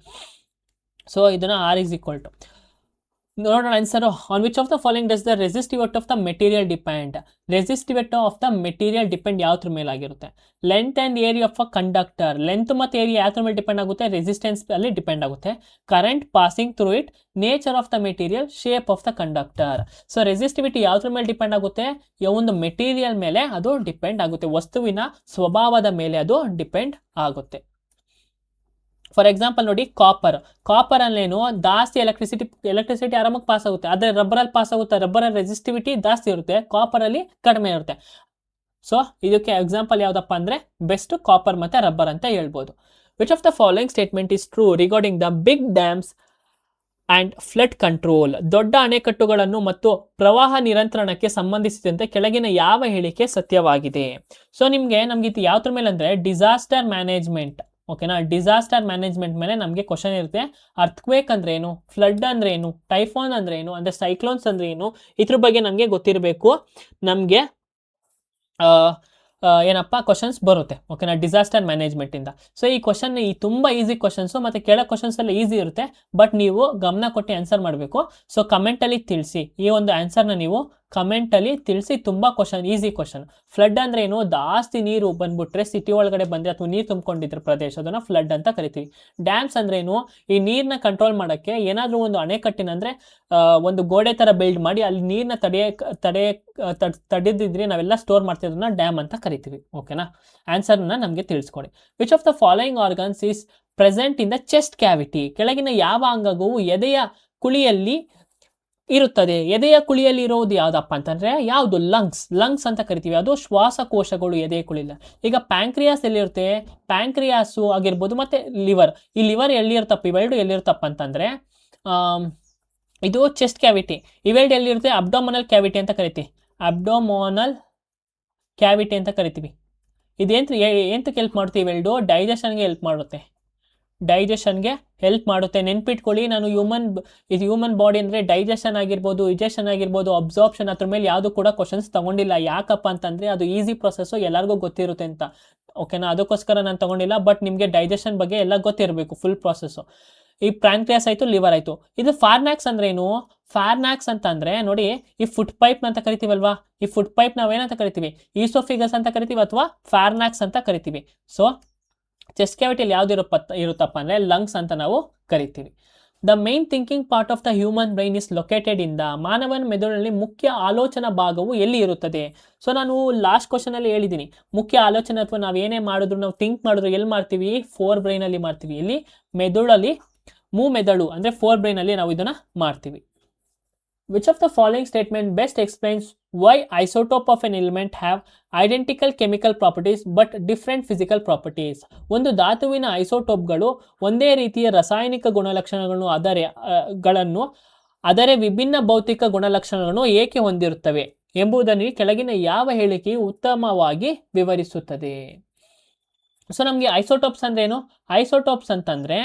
ಸೊ ಇದನ್ನು R is equal to ನೋಡೋಣ answer. On which of the following does the resistivity of the material depend? Resistivity of the material depend ಯಾವ್ದ್ರ ಮೇಲೆ ಆಗಿರುತ್ತೆ? Length and area of a conductor. Length ಮತ್ತು ಏರಿಯಾ ಯಾವ್ದ್ರ ಮೇಲೆ ಡಿಪೆಂಡ್ ಆಗುತ್ತೆ? ರೆಸಿಸ್ಟೆನ್ಸ್ ಅಲ್ಲಿ ಡಿಪೆಂಡ್ ಆಗುತ್ತೆ. Current passing through it, nature of the material, shape of the conductor. So resistivity ಯಾವ್ದ್ರ ಮೇಲೆ ಡಿಪೆಂಡ್ ಆಗುತ್ತೆ? ಒಂದು ಮೆಟೀರಿಯಲ್ ಮೇಲೆ ಅದು ಡಿಪೆಂಡ್ ಆಗುತ್ತೆ, ವಸ್ತುವಿನ ಸ್ವಭಾವದ ಮೇಲೆ ಅದು ಡಿಪೆಂಡ್ ಆಗುತ್ತೆ. ಫಾರ್ ಎಕ್ಸಾಂಪಲ್ ನೋಡಿ, ಕಾಪರ್ ಅಲ್ಲೇನು ಜಾಸ್ತಿ ಎಲೆಕ್ಟ್ರಿಸಿಟಿ ಆರಾಮಾಗಿ ಪಾಸ್ ಆಗುತ್ತೆ, ಆದರೆ ರಬ್ಬರಲ್ಲಿ ಪಾಸ್ ಆಗುತ್ತೆ. ರಬ್ಬರಲ್ಲಿ ರೆಸಿಸ್ಟಿವಿಟಿ ಜಾಸ್ತಿ ಇರುತ್ತೆ, ಕಾಪರಲ್ಲಿ ಕಡಿಮೆ ಇರುತ್ತೆ. ಸೊ ಇದಕ್ಕೆ ಎಕ್ಸಾಂಪಲ್ ಯಾವುದಪ್ಪ ಅಂದರೆ ಬೆಸ್ಟ್ ಕಾಪರ್ ಮತ್ತು ರಬ್ಬರ್ ಅಂತ ಹೇಳ್ಬೋದು. Which of the following statement is true regarding the big dams and flood control? ದೊಡ್ಡ ಅಣೆಕಟ್ಟುಗಳನ್ನು ಮತ್ತು ಪ್ರವಾಹ ನಿಯಂತ್ರಣಕ್ಕೆ ಸಂಬಂಧಿಸಿದಂತೆ ಕೆಳಗಿನ ಯಾವ ಹೇಳಿಕೆ ಸತ್ಯವಾಗಿದೆ? ಸೊ ನಮಗೆ ಇದು ಯಾವ್ದ್ರ ಮೇಲೆ ಅಂದರೆ ಡಿಸಾಸ್ಟರ್ ಮ್ಯಾನೇಜ್ಮೆಂಟ್. ಓಕೆನಾ, ಡಿಸಾಸ್ಟರ್ ಮ್ಯಾನೇಜ್ಮೆಂಟ್ ಮೇಲೆ ನಮಗೆ ಕ್ವಶನ್ ಇರುತ್ತೆ. ಅರ್ಥಕ್ವೇಕ್ ಅಂದ್ರೆ ಏನು, ಫ್ಲಡ್ ಅಂದ್ರೆ ಏನು, ಟೈಫಾನ್ ಅಂದ್ರೆ ಏನು, ಅಂದರೆ ಸೈಕ್ಲೋನ್ಸ್ ಅಂದ್ರೆ ಏನು, ಇದ್ರ ಬಗ್ಗೆ ನಮಗೆ ಗೊತ್ತಿರಬೇಕು. ನಮಗೆ ಏನಪ್ಪ ಕ್ವಶನ್ಸ್ ಬರುತ್ತೆ. ಓಕೆನಾ, ಡಿಸಾಸ್ಟರ್ ಮ್ಯಾನೇಜ್ಮೆಂಟಿಂದ. ಸೊ ಈ ಕ್ವಶನ್ ತುಂಬ ಈಸಿ ಕ್ವಶನ್ಸು, ಮತ್ತು ಕೇಳೋ ಕ್ವಶನ್ಸ್ ಎಲ್ಲ ಈಸಿ ಇರುತ್ತೆ, ಬಟ್ ನೀವು ಗಮನ ಕೊಟ್ಟು ಆನ್ಸರ್ ಮಾಡಬೇಕು. ಸೊ ಕಮೆಂಟಲ್ಲಿ ತಿಳಿಸಿ, ಈ ಒಂದು ಆನ್ಸರ್ನ ನೀವು ಕಮೆಂಟಲ್ಲಿ ತಿಳಿಸಿ. ತುಂಬ ಕ್ವಶನ್, ಈಸಿ ಕ್ವಶನ್. ಫ್ಲಡ್ ಅಂದ್ರೆ ಏನು? ಜಾಸ್ತಿ ನೀರು ಬಂದ್ಬಿಟ್ರೆ ಸಿಟಿ ಒಳಗಡೆ ಬಂದರೆ ಅಥವಾ ನೀರು ತುಂಬಿಕೊಂಡಿದ್ರೆ ಪ್ರದೇಶ, ಅದನ್ನು ಫ್ಲಡ್ ಅಂತ ಕರಿತೀವಿ. ಡ್ಯಾಮ್ಸ್ ಅಂದ್ರೆ ಏನು? ಈ ನೀರನ್ನ ಕಂಟ್ರೋಲ್ ಮಾಡೋಕ್ಕೆ ಏನಾದರೂ ಒಂದು ಅಣೆಕಟ್ಟಿನ ಅಂದರೆ ಒಂದು ಗೋಡೆ ಥರ ಬಿಲ್ಡ್ ಮಾಡಿ ಅಲ್ಲಿ ನೀರನ್ನ ತಡೆದಿದ್ರೆ ನಾವೆಲ್ಲ ಸ್ಟೋರ್ ಮಾಡ್ತಿರೋದನ್ನ ಡ್ಯಾಮ್ ಅಂತ ಕರಿತೀವಿ. ಓಕೆನಾ, ಆನ್ಸರ್ನ ನಮಗೆ ತಿಳಿಸ್ಕೊಡಿ. Which of the following organs is present in the chest cavity? ಕೆಳಗಿನ ಯಾವ ಅಂಗವು ಎದೆಯ ಕುಳಿಯಲ್ಲಿ ಇರುತ್ತದೆ? ಎದೆಯ ಕುಳಿಯಲ್ಲಿ ಇರೋದು ಯಾವುದಪ್ಪ ಅಂತಂದ್ರೆ ಯಾವುದು? ಲಂಗ್ಸ್ ಅಂತ ಕರಿತೀವಿ. ಅದು ಶ್ವಾಸಕೋಶಗಳು ಎದೆಯ ಕುಳಿಯಲ್ಲಿ. ಈಗ ಪ್ಯಾಂಕ್ರಿಯಾಸ್ ಎಲ್ಲಿರುತ್ತೆ? ಪ್ಯಾಂಕ್ರಿಯಾಸು ಆಗಿರ್ಬೋದು, ಮತ್ತೆ ಲಿವರ್. ಈ ಲಿವರ್ ಎಲ್ಲಿರುತ್ತಪ್ಪ? ಇವೆರಡು ಎಲ್ಲಿರುತ್ತಪ್ಪ ಅಂತಂದ್ರೆ ಇದು ಚೆಸ್ಟ್ ಕ್ಯಾವಿಟಿ. ಇವೆರಡು ಎಲ್ಲಿರುತ್ತೆ? ಅಬ್ಡೋಮಿನಲ್ ಕ್ಯಾವಿಟಿ ಅಂತ ಕರಿತೀವಿ. ಅಬ್ಡೋಮಿನಲ್ ಕ್ಯಾವಿಟಿ ಅಂತ ಕರಿತೀವಿ. ಎಂತಕ್ಕೆ ಹೆಲ್ಪ್ ಮಾಡುತ್ತೆ? ಇವೆರಡು ಡೈಜೆಷನ್ಗೆ ಹೆಲ್ಪ್ ಮಾಡುತ್ತೆ. ನೆನ್ಪಿಟ್ಕೊಳ್ಳಿ, ನಾನು ಹ್ಯೂಮನ್ ಬಾಡಿ ಅಂದರೆ ಡೈಜೆಷನ್ ಆಗಿರ್ಬೋದು, ಇಜೆಷನ್ ಆಗಿರ್ಬೋದು, ಅಬ್ಸಾರ್ಪ್ಷನ್, ಅದ್ರ ಮೇಲೆ ಯಾವುದು ಕೂಡ ಕ್ವಶನ್ಸ್ ತಗೊಂಡಿಲ್ಲ. ಯಾಕಪ್ಪ ಅಂತಂದರೆ ಅದು ಈಸಿ ಪ್ರೊಸೆಸ್ಸು, ಎಲ್ಲರಿಗೂ ಗೊತ್ತಿರುತ್ತೆ ಅಂತ. ಓಕೆನಾ, ಅದಕ್ಕೋಸ್ಕರ ನಾನು ತಗೊಂಡಿಲ್ಲ. ಬಟ್ ನಿಮಗೆ ಡೈಜೆಷನ್ ಬಗ್ಗೆ ಎಲ್ಲ ಗೊತ್ತಿರಬೇಕು, ಫುಲ್ ಪ್ರಾಸೆಸ್ಸು. ಈ ಪ್ಯಾಂಕ್ರಿಯಾಸ್ ಆಯಿತು, ಲಿವರ್ ಆಯಿತು. ಇದು ಫಾರ್ನಾಕ್ಸ್ ಅಂದ್ರೆ ಏನು? ಫಾರ್ನಾಕ್ಸ್ ಅಂತ ಅಂದರೆ ನೋಡಿ, ಈ ಫುಟ್ ಪೈಪ್ ಅಂತ ಕರಿತೀವಲ್ವಾ, ಈ ಫುಟ್ ಪೈಪ್ ನಾವೇನಂತ ಕರಿತೀವಿ? ಈಸೋಫಿಗಸ್ ಅಂತ ಕರಿತೀವಿ ಅಥವಾ ಫಾರ್ನಾಕ್ಸ್ ಅಂತ ಕರಿತೀವಿ. ಸೊ ಚೆಸ್ಟ್ ಕ್ಯಾವಿಟಿಯಲ್ಲಿ ಯಾವ್ದು ಇರುತ್ತಪ್ಪ ಅಂದರೆ ಲಂಗ್ಸ್ ಅಂತ ನಾವು ಕರಿತೀವಿ. The main thinking part of the human brain is located in the? ಮಾನವನ ಮೆದುಳಿನಲ್ಲಿ ಮುಖ್ಯ ಆಲೋಚನಾ ಭಾಗವು ಎಲ್ಲಿ ಇರುತ್ತದೆ? ಸೊ ನಾನು ಲಾಸ್ಟ್ ಕ್ವಶನಲ್ಲಿ ಹೇಳಿದ್ದೀನಿ, ಮುಖ್ಯ ಆಲೋಚನೆ ಅಥವಾ ನಾವು ಏನೇ ಮಾಡಿದ್ರು, ನಾವು ಥಿಂಕ್ ಮಾಡಿದ್ರು ಎಲ್ಲಿ ಮಾಡ್ತೀವಿ? ಫೋರ್ ಬ್ರೈನಲ್ಲಿ ಮಾಡ್ತೀವಿ. ಇಲ್ಲಿ ಮೆದುಳಲ್ಲಿ, ಮೆದುಳು ಅಂದರೆ ಫೋರ್ ಬ್ರೈನಲ್ಲಿ ನಾವು ಇದನ್ನು ಮಾಡ್ತೀವಿ. Which of the following statement best explains why isotope of an element have identical chemical properties but different physical properties? ಒಂದು ಧಾತುವಿನ ಐಸೋಟೋಪ್ಗಳು ಒಂದೇ ರೀತಿಯ ರಾಸಾಯನಿಕ ಗುಣಲಕ್ಷಣಗಳನ್ನು ಅದರ ವಿಭಿನ್ನ ಭೌತಿಕ ಗುಣಲಕ್ಷಣಗಳನ್ನು ಏಕೆ ಹೊಂದಿರುತ್ತವೆ ಎಂಬುದನ್ನು ಕೆಳಗಿನ ಯಾವ ಹೇಳಿಕೆಯು ಉತ್ತಮವಾಗಿ ವಿವರಿಸುತ್ತದೆ? ಸೊ ನಮಗೆ ಐಸೋಟೋಪ್ಸ್ ಅಂದ್ರೆ ಏನು? ಐಸೋಟೋಪ್ಸ್ ಅಂತಂದ್ರೆ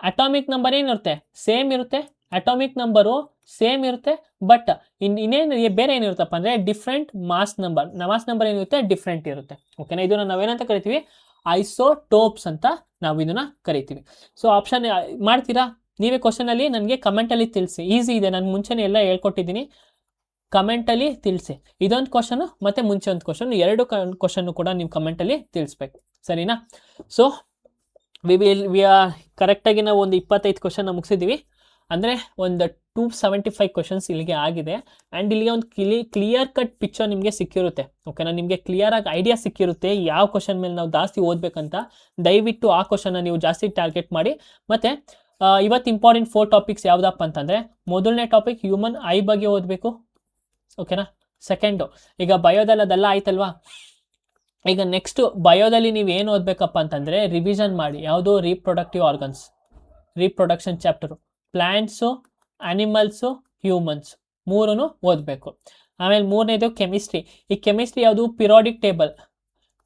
ಅಟಾಮಿಕ್ ನಂಬರ್ ಏನಿರುತ್ತೆ? ಸೇಮ್ ಇರುತ್ತೆ. ಅಟಾಮಿಕ್ ನಂಬರು ಸೇಮ್ ಇರುತ್ತೆ, ಬಟ್ ಇನ್ನೇನು ಬೇರೆ ಏನಿರುತ್ತಪ್ಪ ಅಂದರೆ different mass number. Mass number ಏನಿರುತ್ತೆ? ಡಿಫ್ರೆಂಟ್ ಇರುತ್ತೆ. ಓಕೆನಾ? ಇದನ್ನು ನಾವೇನಂತ ಕರಿತೀವಿ? ಐಸೋಟೋಪ್ಸ್ ಅಂತ ನಾವು ಇದನ್ನ ಕರಿತೀವಿ. ಸೊ ಆಪ್ಷನ್ ಮಾಡ್ತೀರಾ ನೀವೇ? ಕ್ವಶನಲ್ಲಿ ನನಗೆ ಕಮೆಂಟಲ್ಲಿ ತಿಳಿಸಿ. ಈಸಿ ಇದೆ, ನಾನು ಮುಂಚೆನೇ ಎಲ್ಲ ಹೇಳ್ಕೊಟ್ಟಿದ್ದೀನಿ. ಕಮೆಂಟಲ್ಲಿ ತಿಳಿಸಿ. ಇದೊಂದು ಕ್ವಶನು ಮತ್ತು ಮುಂಚೆ ಒಂದು ಕ್ವಶನ್, ಎರಡು ಕ್ವಶನ್ನು ಕೂಡ ನೀವು ಕಮೆಂಟಲ್ಲಿ ತಿಳಿಸ್ಬೇಕು. ಸರಿನಾ? ಸೊ ಕರೆಕ್ಟಾಗಿ ನಾವು ಒಂದು 25 ಕ್ವಶನ್ ಮುಗಿಸಿದ್ದೀವಿ. ಅಂದರೆ ಒಂದು 275 ಕ್ವಶನ್ಸ್ ಇಲ್ಲಿಗೆ ಆಗಿದೆ. ಆ್ಯಂಡ್ ಇಲ್ಲಿಗೆ ಒಂದು ಕ್ಲಿಯರ್ ಕಟ್ ಪಿಕ್ಚರ್ ನಿಮಗೆ ಸಿಕ್ಕಿರುತ್ತೆ. ಓಕೆನಾ? ನಿಮಗೆ ಕ್ಲಿಯರಾಗಿ ಐಡಿಯಾ ಸಿಕ್ಕಿರುತ್ತೆ ಯಾವ ಕ್ವಶನ್ ಮೇಲೆ ನಾವು ಜಾಸ್ತಿ ಓದಬೇಕಂತ. ದಯವಿಟ್ಟು ಆ ಕ್ವಶನ್ನ ನೀವು ಜಾಸ್ತಿ ಟಾರ್ಗೆಟ್ ಮಾಡಿ. ಮತ್ತು ಇವತ್ತು ಇಂಪಾರ್ಟೆಂಟ್ 4 ಟಾಪಿಕ್ಸ್ ಯಾವುದಪ್ಪ ಅಂತಂದರೆ, ಮೊದಲನೇ ಟಾಪಿಕ್ ಹ್ಯೂಮನ್ ಐ ಬಗ್ಗೆ ಓದಬೇಕು. ಓಕೆನಾ? ಸೆಕೆಂಡು, ಈಗ ಬಯೋದಲ್ಲಿ ಅದೆಲ್ಲ ಆಯ್ತಲ್ವಾ? ಈಗ ನೆಕ್ಸ್ಟ್ ಬಯೋದಲ್ಲಿ ನೀವು ಏನು ಓದಬೇಕಪ್ಪ ಅಂತಂದರೆ, ರಿವಿಷನ್ ಮಾಡಿ. ಯಾವುದು? Reproductive organs, reproduction chapter, plants, animals, humans ಮೂರೂ ಓದಬೇಕು. ಆಮೇಲೆ ಮೂರನೇದು ಕೆಮಿಸ್ಟ್ರಿ. ಈ ಕೆಮಿಸ್ಟ್ರಿ ಯಾವುದು? Periodic table.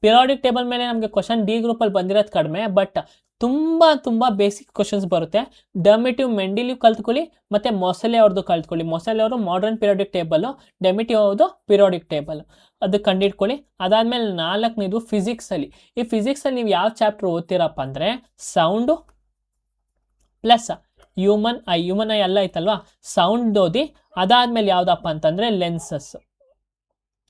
ಪಿರಿಯಾಡಿಕ್ ಟೇಬಲ್ ಮೇಲೆ ನಮಗೆ ಕ್ವಶನ್ ಡಿ ಗ್ರೂಪಲ್ಲಿ ಬಂದಿರೋದು ಕಡಿಮೆ, ಬಟ್ ತುಂಬ ಬೇಸಿಕ್ ಕ್ವಶನ್ಸ್ ಬರುತ್ತೆ. ಡರ್ಮಿಟಿವ್ ಮೆಂಡಿಲಿವ್ ಕಲ್ತ್ಕೊಳ್ಳಿ, ಮತ್ತು ಮೊಸಲೆ ಅವ್ರದ್ದು ಕಲ್ತ್ಕೊಳ್ಳಿ. ಮೊಸಲೆ ಅವರು ಮಾಡರ್ನ್ ಪಿರಿಯಾಡಿಕ್ ಟೇಬಲು, ಡೆಮಿಟಿವ್ ಅವ್ರದ್ದು ಪಿರಿಯಾಡಿಕ್ ಟೇಬಲ್, ಅದು ಕಂಡಿಡ್ಕೊಳ್ಳಿ. ಅದಾದಮೇಲೆ 4ನೇದು ಫಿಸಿಕ್ಸಲ್ಲಿ. ಈ ಫಿಸಿಕ್ಸಲ್ಲಿ ನೀವು ಯಾವ ಚಾಪ್ಟರ್ ಓದ್ತೀರಪ್ಪ ಅಂದರೆ, ಸೌಂಡು ಪ್ಲಸ್ ಹ್ಯೂಮನ್ ಐ ಎಲ್ಲ ಐತಲ್ವಾ, ಸೌಂಡ್ ಓದಿ. ಅದಾದಮೇಲೆ ಯಾವುದಪ್ಪ ಅಂತಂದರೆ ಲೆನ್ಸಸ್.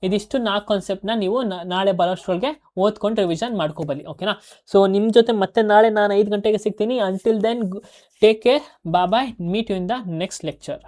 ಇದಿಷ್ಟು 4 ಕಾನ್ಸೆಪ್ಟ್ನ ನೀವು ನಾಳೆ ಬರೋಷ್ಟ್ರೊಳಗೆ ಓದ್ಕೊಂಡು ರಿವಿಷನ್ ಮಾಡ್ಕೊಬಲ್ಲಿ. ಓಕೆನಾ? ಸೊ ನಿಮ್ಮ ಜೊತೆ ಮತ್ತೆ ನಾಳೆ ನಾನು 5 ಗಂಟೆಗೆ ಸಿಗ್ತೀನಿ. Until then take care, bye, meet you in the next lecture.